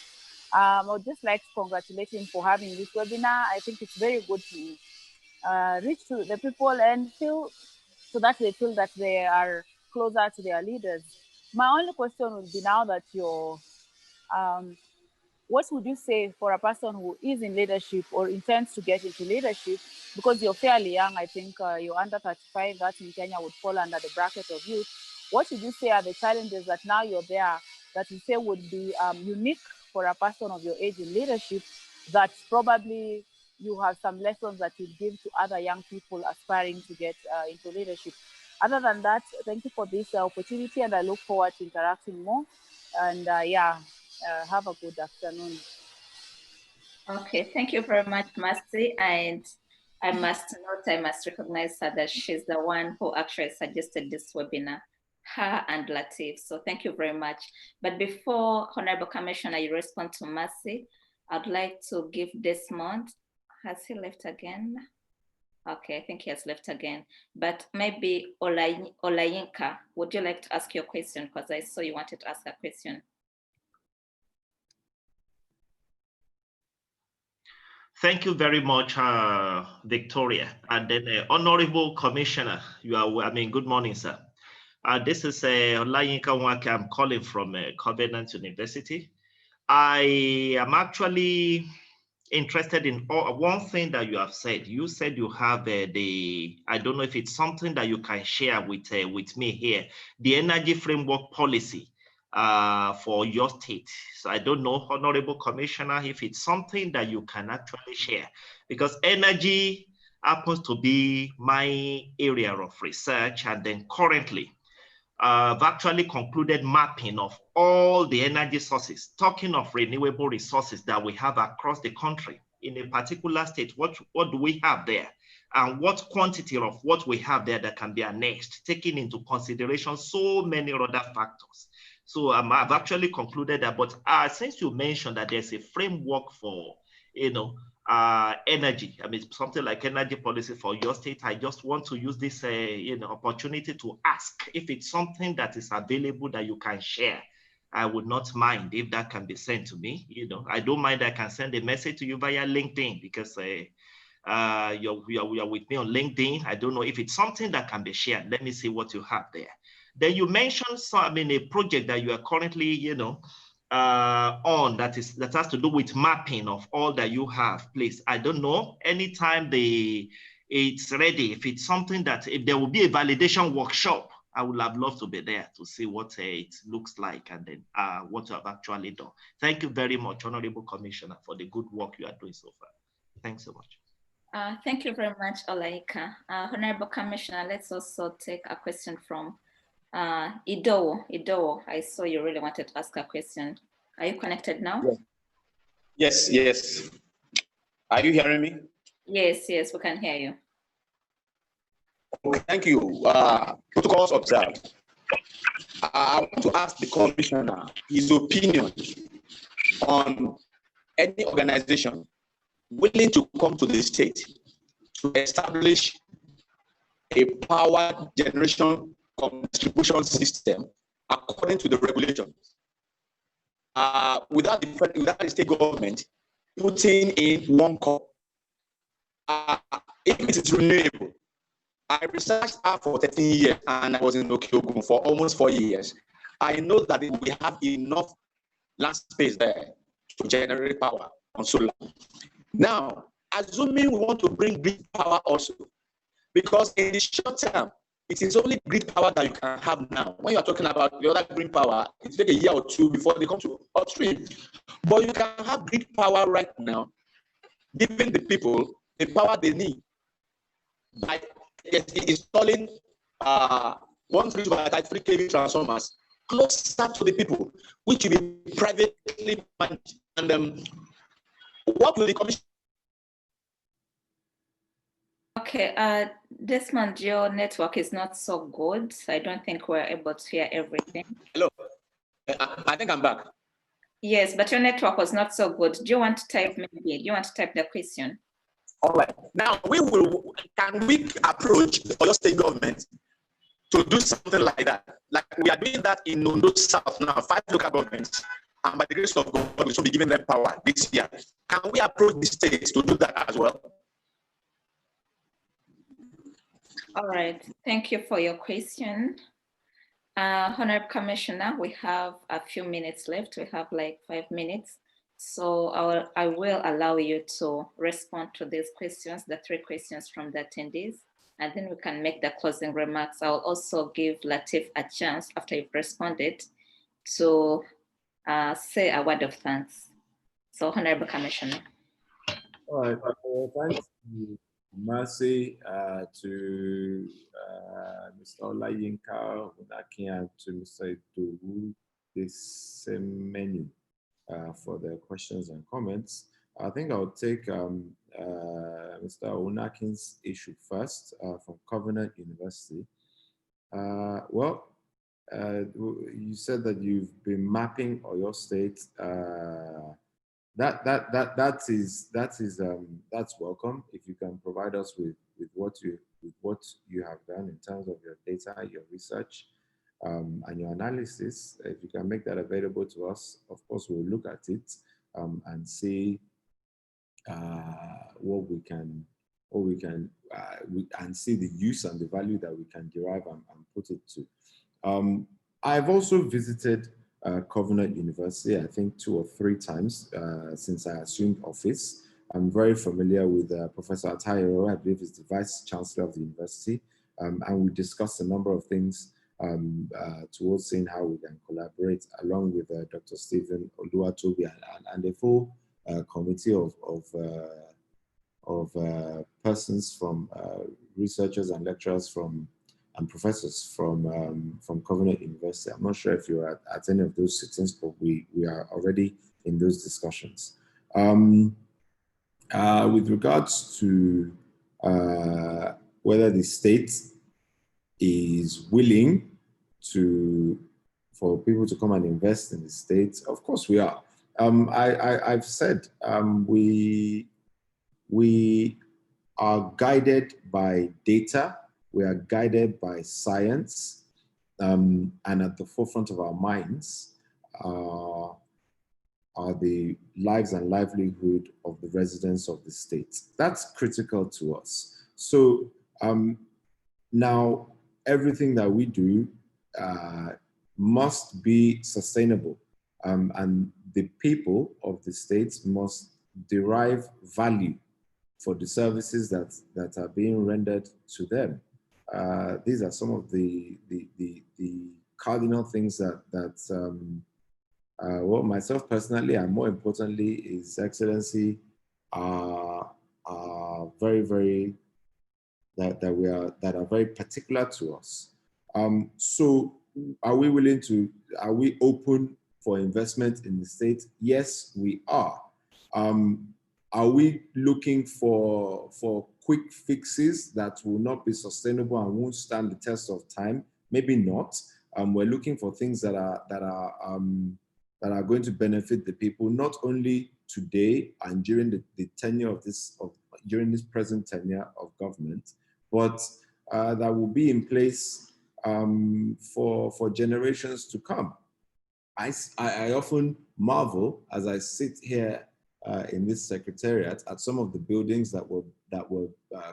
I would just like to congratulate him for having this webinar. I think it's very good to reach to the people and feel so that they feel that they are closer to their leaders. My only question would be, now that you're, what would you say for a person who is in leadership or intends to get into leadership? Because you're fairly young, I think you're under 35, that in Kenya would fall under the bracket of youth. What would you say are the challenges that now you're there that you say would be unique for a person of your age in leadership, that probably you have some lessons that you give to other young people aspiring to get into leadership? Other than that, thank you for this opportunity, and I look forward to interacting more. And have a good afternoon. Okay, thank you very much, Mercy. And I must recognize her that she's the one who actually suggested this webinar, her and Lateef. So thank you very much. But before Honorable Commissioner, you respond to Mercy, I'd like to give Desmond. Has he left again? Okay, I think he has left again. But maybe Olayinka, would you like to ask your question? Because I saw you wanted to ask a question. Thank you very much, Victoria. And then Honorable Commissioner, good morning, sir. This is Olayinka Ohunakin. I'm calling from Covenant University. I am actually interested in one thing that you have said. You said you have I don't know if it's something that you can share with me here, the energy framework policy for your state. So I don't know, Honorable Commissioner, if it's something that you can actually share, because energy happens to be my area of research, and then currently I've actually concluded mapping of all the energy sources, talking of renewable resources that we have across the country. In a particular state, what do we have there? And what quantity of what we have there that can be annexed, taking into consideration so many other factors. So I've actually concluded that, but since you mentioned that there's a framework for, energy, something like energy policy for your state, I just want to use this opportunity to ask if it's something that is available that you can share. I would not mind if that can be sent to me. I don't mind. I can send a message to you via LinkedIn, because you're with me on LinkedIn. I don't know if it's something that can be shared. Let me see what you have there. Then you mentioned a project that you are currently, on that has to do with mapping of all that you have. Please, I don't know, anytime it's ready, if it's something that, if there will be a validation workshop, I would have loved to be there to see what it looks like, and then what you have actually done. Thank you very much, Honorable Commissioner, for the good work you are doing so far. Thanks so much. Thank you very much, Olayinka. Honorable Commissioner, let's also take a question from Idowu, I saw you really wanted to ask a question. Are you connected now? Yes. Are you hearing me? Yes, we can hear you. Okay, thank you. Protocols observed. I want to ask the Commissioner his opinion on any organization willing to come to the state to establish a power generation distribution system according to the regulations, without the state government putting in one call. If it is renewable, I researched that for 13 years and I was in Okiogun for almost 4 years. I know that we have enough land space there to generate power on solar. Now, assuming we want to bring grid power also, because in the short term, it is only grid power that you can have now. When you are talking about the other green power, it takes a year or two before they come to upstream. But you can have grid power right now, giving the people the power they need by installing 1 by 3 kV transformers closer to the people, which will be privately managed. And what will the Commission? Okay, Desmond, your network is not so good. So I don't think we're able to hear everything. Hello, I think I'm back. Yes, but your network was not so good. Do you want to type the question? All right. Now, can we approach the Oyo State government to do something like that? Like we are doing that in Ondo South now, 5 local governments, and by the grace of God, we should be giving them power this year. Can we approach the states to do that as well? All right, thank you for your question. Honorable Commissioner, we have a few minutes left. We have like 5 minutes. So I will allow you to respond to these questions, the 3 questions from the attendees, and then we can make the closing remarks. I'll also give Lateef a chance after you've responded to say a word of thanks. So Honorable Commissioner. All right, thanks to Mercy, to Mr. Olayinka Ohunakin, and to Mr. Idowu Desmennu for their questions and comments. I think I'll take Mr. Ohunakin's issue first from Covenant University. You said that you've been mapping Oyo State. That's welcome. If you can provide us with what you have done in terms of your data, your research, and your analysis, if you can make that available to us, of course we'll look at it and see and see the use and the value that we can derive and put it to. I've also visited Covenant University, I think 2 or 3 times since I assumed office. I'm very familiar with Professor Atayero, I believe he's the Vice Chancellor of the university, and we discussed a number of things towards seeing how we can collaborate along with Dr. Stephen Oluwatobi and the full committee of persons from researchers and lecturers and professors from Covenant University. I'm not sure if you're at any of those sittings, but we are already in those discussions. With regards to whether the state is willing for people to come and invest in the state, of course we are. I've said we are guided by data, we are guided by science, and at the forefront of our minds are the lives and livelihood of the residents of the state. That's critical to us. So now everything that we do must be sustainable, and the people of the states must derive value for the services that are being rendered to them. These are some of the cardinal things that well, myself personally, and more importantly, His Excellency are very that are very particular to us. So are we open for investment in the state? Yes, we are. Are we looking for quick fixes that will not be sustainable and won't stand the test of time? Maybe not. We're looking for things that are going to benefit the people, not only today and during the tenure during this present tenure of government, but that will be in place for generations to come. I often marvel as I sit here in this secretariat at some of the buildings that were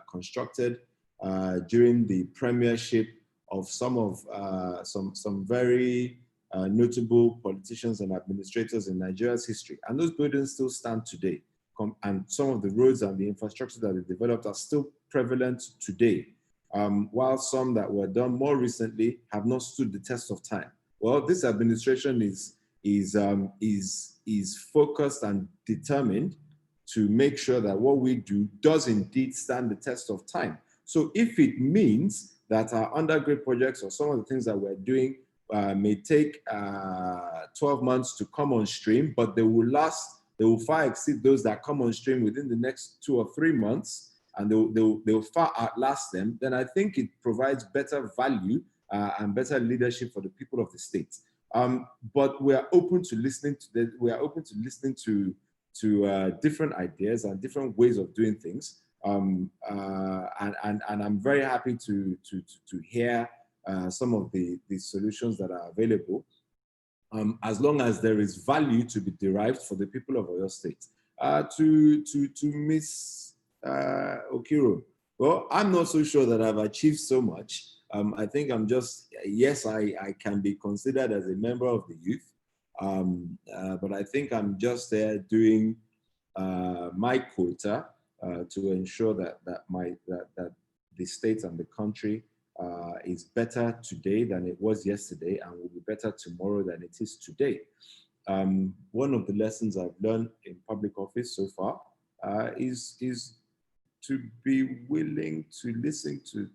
constructed during the premiership of some very notable politicians and administrators in Nigeria's history. And those buildings still stand today. And some of the roads and the infrastructure that they developed are still prevalent today. While some that were done more recently have not stood the test of time. Well, this administration is focused and determined to make sure that what we do does indeed stand the test of time. So if it means that our undergrad projects or some of the things that we're doing may take 12 months to come on stream, but they will far exceed those that come on stream within the next 2 or 3 months, and they'll far outlast them, then I think it provides better value and better leadership for the people of the state. But we are open to listening to different ideas and different ways of doing things. And I'm very happy to hear some of the solutions that are available, as long as there is value to be derived for the people of Oyo State. To Ms. Okiro, well, I'm not so sure that I've achieved so much. I think I'm just, yes, I can be considered as a member of the youth, but I think I'm just there doing my quota to ensure that the state and the country is better today than it was yesterday and will be better tomorrow than it is today. One of the lessons I've learned in public office so far is to be willing to listen to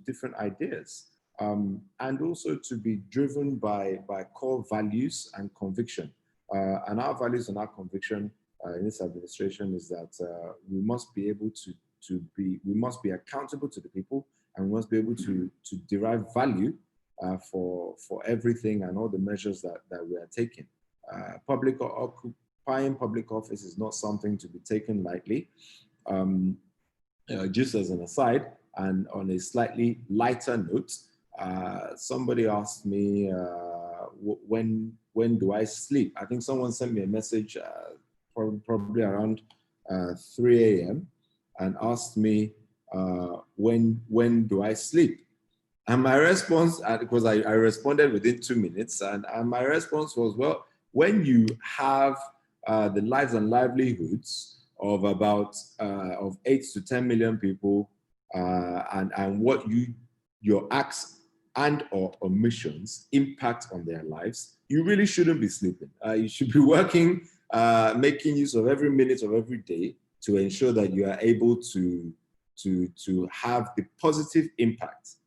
different ideas, and also to be driven by core values and conviction. And our values and our conviction in this administration is that we must be able we must be accountable to the people, and we must be able to derive value for everything and all the measures that we are taking. Occupying public office is not something to be taken lightly. Just as an aside, and on a slightly lighter note, somebody asked me when do I sleep? I think someone sent me a message probably around 3 a.m. and asked me when do I sleep? And my response, because I responded within 2 minutes, and my response was, well, when you have the lives and livelihoods of about of 8 to 10 million people, and what your acts and or omissions impact on their lives, you really shouldn't be sleeping. You should be working, making use of every minute of every day to ensure that you are able to have the positive impact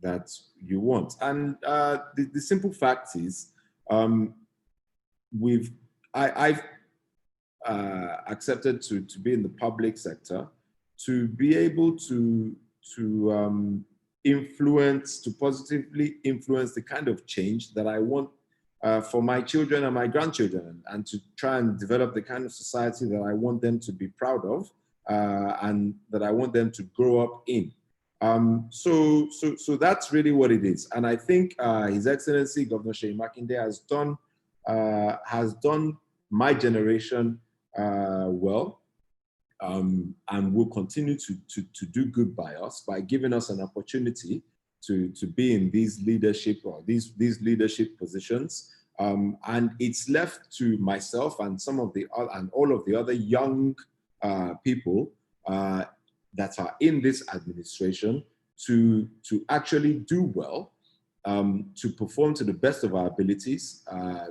that you want. And the simple fact is, I've accepted to be in the public sector to be able to positively influence the kind of change that I want for my children and my grandchildren, and to try and develop the kind of society that I want them to be proud of, and that I want them to grow up in. So that's really what it is. And I think His Excellency Governor Seyi Makinde has done my generation well, and will continue to do good by us, by giving us an opportunity to be in these leadership leadership positions. And it's left to myself and all of the other young people that are in this administration to actually do well, to perform to the best of our abilities,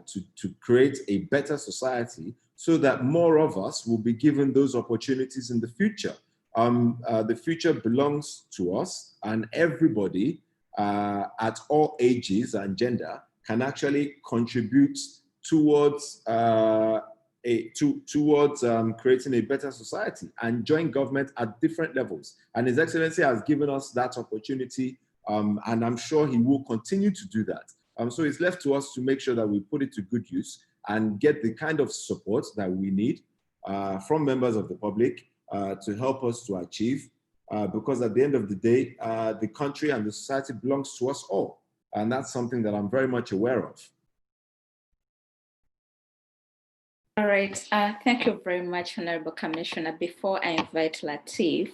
to create a better society, so that more of us will be given those opportunities in the future. The future belongs to us, and everybody at all ages and gender can actually contribute towards creating a better society and join government at different levels. And His Excellency has given us that opportunity, and I'm sure he will continue to do that. So it's left to us to make sure that we put it to good use and get the kind of support that we need from members of the public to help us to achieve, because at the end of the day, the country and the society belongs to us all. And that's something that I'm very much aware of. All right, thank you very much, Honourable Commissioner. Before I invite Lateef,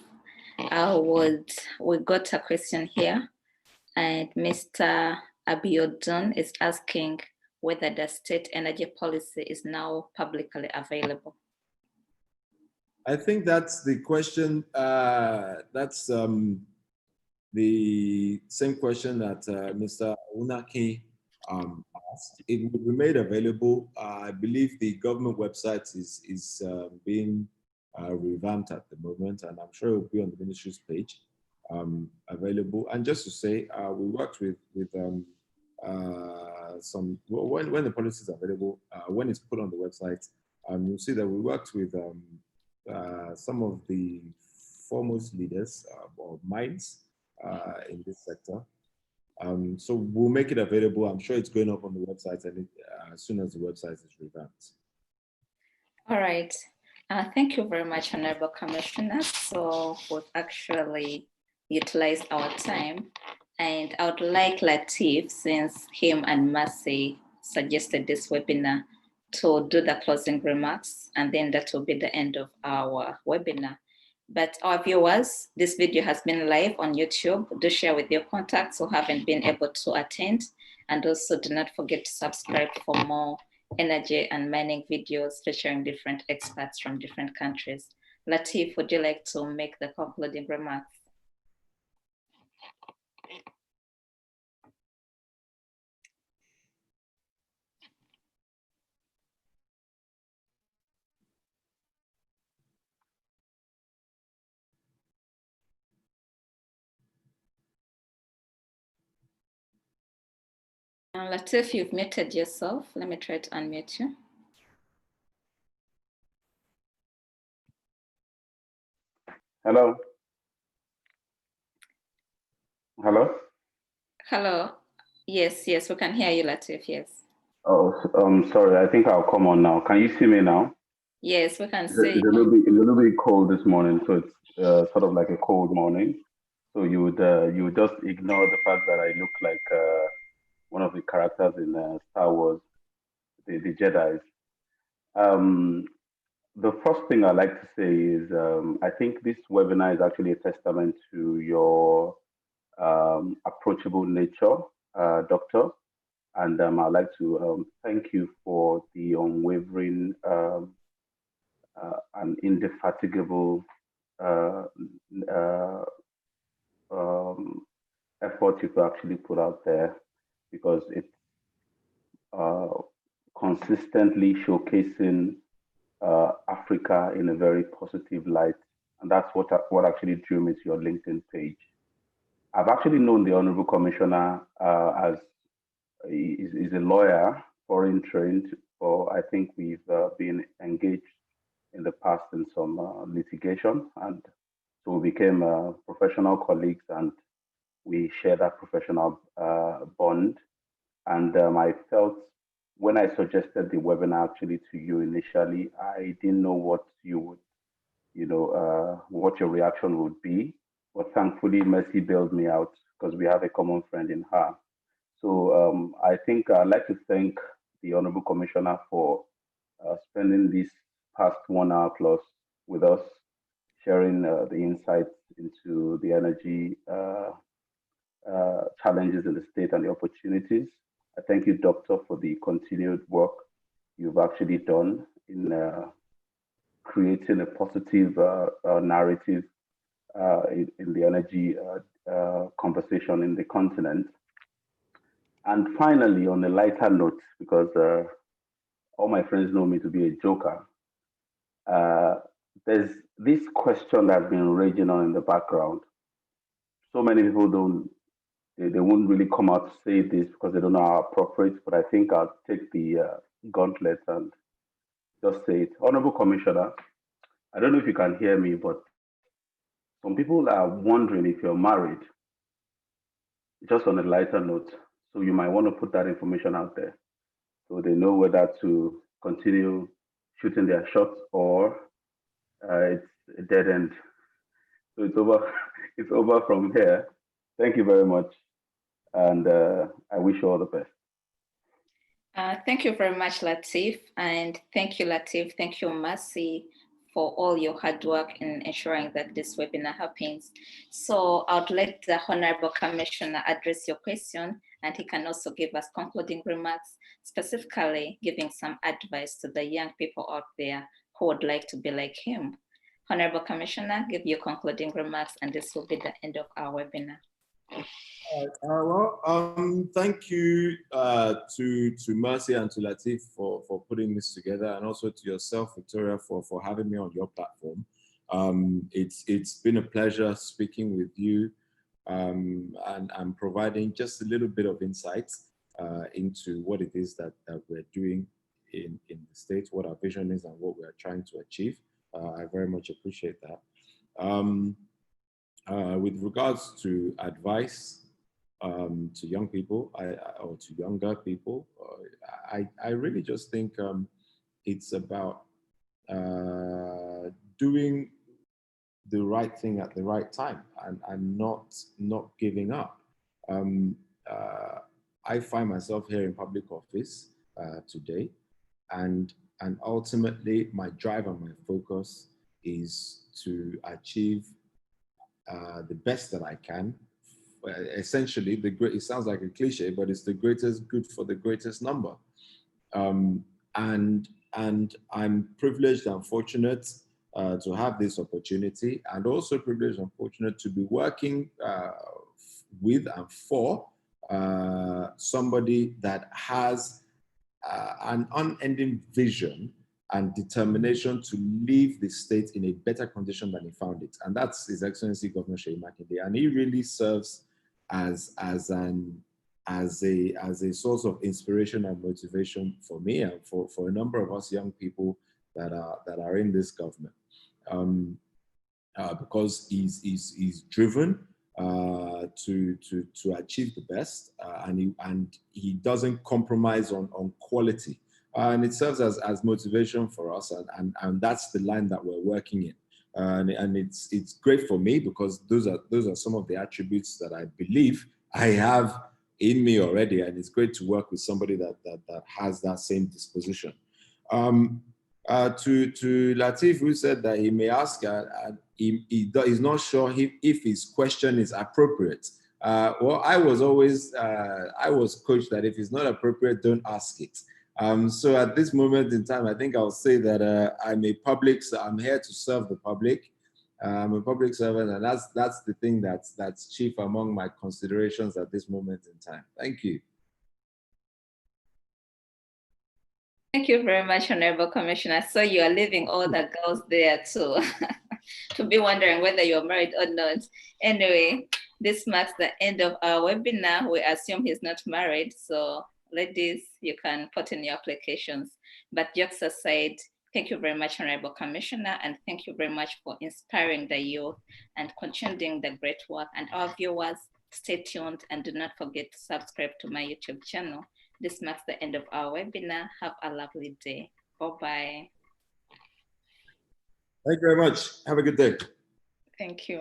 we got a question here, and Mr. Abiodun is asking whether the state energy policy is now publicly available. I think that's the question. That's the same question that Mr. Ohunakin asked. It will be made available. I believe the government website is being revamped at the moment, and I'm sure it will be on the ministry's page available. And just to say, we worked with when the policy is available, when it's put on the website, you'll see that we worked with some of the foremost leaders or minds in this sector. So we'll make it available. I'm sure it's going up on the website, and as soon as the website is revamped. All right. Thank you very much, Honourable Commissioner. So we've actually utilized our time, and I would like Lateef, since him and Mercy suggested this webinar, to do the closing remarks, and then that will be the end of our webinar. But our viewers, this video has been live on YouTube. Do share with your contacts who haven't been able to attend, and also do not forget to subscribe for more energy and mining videos featuring different experts from different countries. Lateef, would you like to make the concluding remarks? Lateef, you've muted yourself. Let me try to unmute you. Hello. Hello. Hello. Yes, we can hear you, Lateef. Yes. Oh, sorry. I think I'll come on now. Can you see me now? Yes, we can see It's you. a little bit cold this morning, so it's sort of like a cold morning. So you would just ignore the fact that I look like one of the characters in Star Wars, the Jedi's. The first thing I'd like to say is I think this webinar is actually a testament to your approachable nature, Doctor. And I'd like to thank you for the unwavering and indefatigable effort you've actually put out there, because it's consistently showcasing Africa in a very positive light. And that's what actually drew me to your LinkedIn page. I've actually known the Honourable Commissioner as he's a lawyer, foreign trained, or I think we've been engaged in the past in some litigation, and so we became professional colleagues, and we share that professional bond. And I felt when I suggested the webinar actually to you initially, I didn't know what you would, what your reaction would be. But thankfully, Mercy bailed me out because we have a common friend in her. So I think I'd like to thank the Honourable Commissioner for spending this past 1 hour plus with us, sharing the insights into the energy challenges in the state and the opportunities. I thank you, Doctor, for the continued work you've actually done in creating a positive narrative in the energy conversation in the continent. And finally, on a lighter note, because all my friends know me to be a joker, there's this question that's been raging on in the background. So many people they won't really come out to say this because they don't know how appropriate, but I think I'll take the gauntlet and just say it. Honourable Commissioner, I don't know if you can hear me, but some people are wondering if you're married, just on a lighter note. So you might want to put that information out there so they know whether to continue shooting their shots or it's a dead end. So it's over. It's over from here. Thank you very much, and I wish you all the best. Thank you very much, Lateef, and thank you, Lateef. Thank you, Mercy, for all your hard work in ensuring that this webinar happens. So I'd let the Honourable Commissioner address your question, and he can also give us concluding remarks, specifically giving some advice to the young people out there who would like to be like him. Honourable Commissioner, give your concluding remarks, and this will be the end of our webinar. Thank you to Mercy and to Lateef for putting this together, and also to yourself, Victoria, for having me on your platform. It's been a pleasure speaking with you and providing just a little bit of insight into what it is that we're doing in the States, what our vision is, and what we're trying to achieve. I very much appreciate that. With regards to advice to young people or to younger people, I really just think it's about doing the right thing at the right time and not giving up. I find myself here in public office today, and ultimately my drive and my focus is to achieve the best that I can. Essentially, it sounds like a cliche, but it's the greatest good for the greatest number. And I'm privileged and fortunate to have this opportunity, and also privileged and fortunate to be working with and for somebody that has an unending vision and determination to leave the state in a better condition than he found it. And that's His Excellency Governor Seyi Makinde. And he really serves as an as a source of inspiration and motivation for me and for a number of us young people that are in this government, because he's driven to achieve the best, and he doesn't compromise on quality, and it serves as motivation for us, and that's the line that we're working in. And it's great for me because those are some of the attributes that I believe I have in me already, and it's great to work with somebody that has that same disposition. To Lateef, who said that he may ask, he's not sure if his question is appropriate. Well, I was coached that if it's not appropriate, don't ask it. So at this moment in time, I think I'll say that I'm here to serve the public. I'm a public servant, and that's the thing that's chief among my considerations at this moment in time. Thank you. Thank you very much, Honourable Commissioner. So you are leaving all the girls there too, to be wondering whether you're married or not. Anyway, this marks the end of our webinar. We assume he's not married, so ladies, you can put in your applications. But jokes aside, thank you very much, Honourable Commissioner, and thank you very much for inspiring the youth and continuing the great work. And our viewers, stay tuned and do not forget to subscribe to my YouTube channel. This marks the end of our webinar. Have a lovely day. Bye-bye. Thank you very much. Have a good day. Thank you.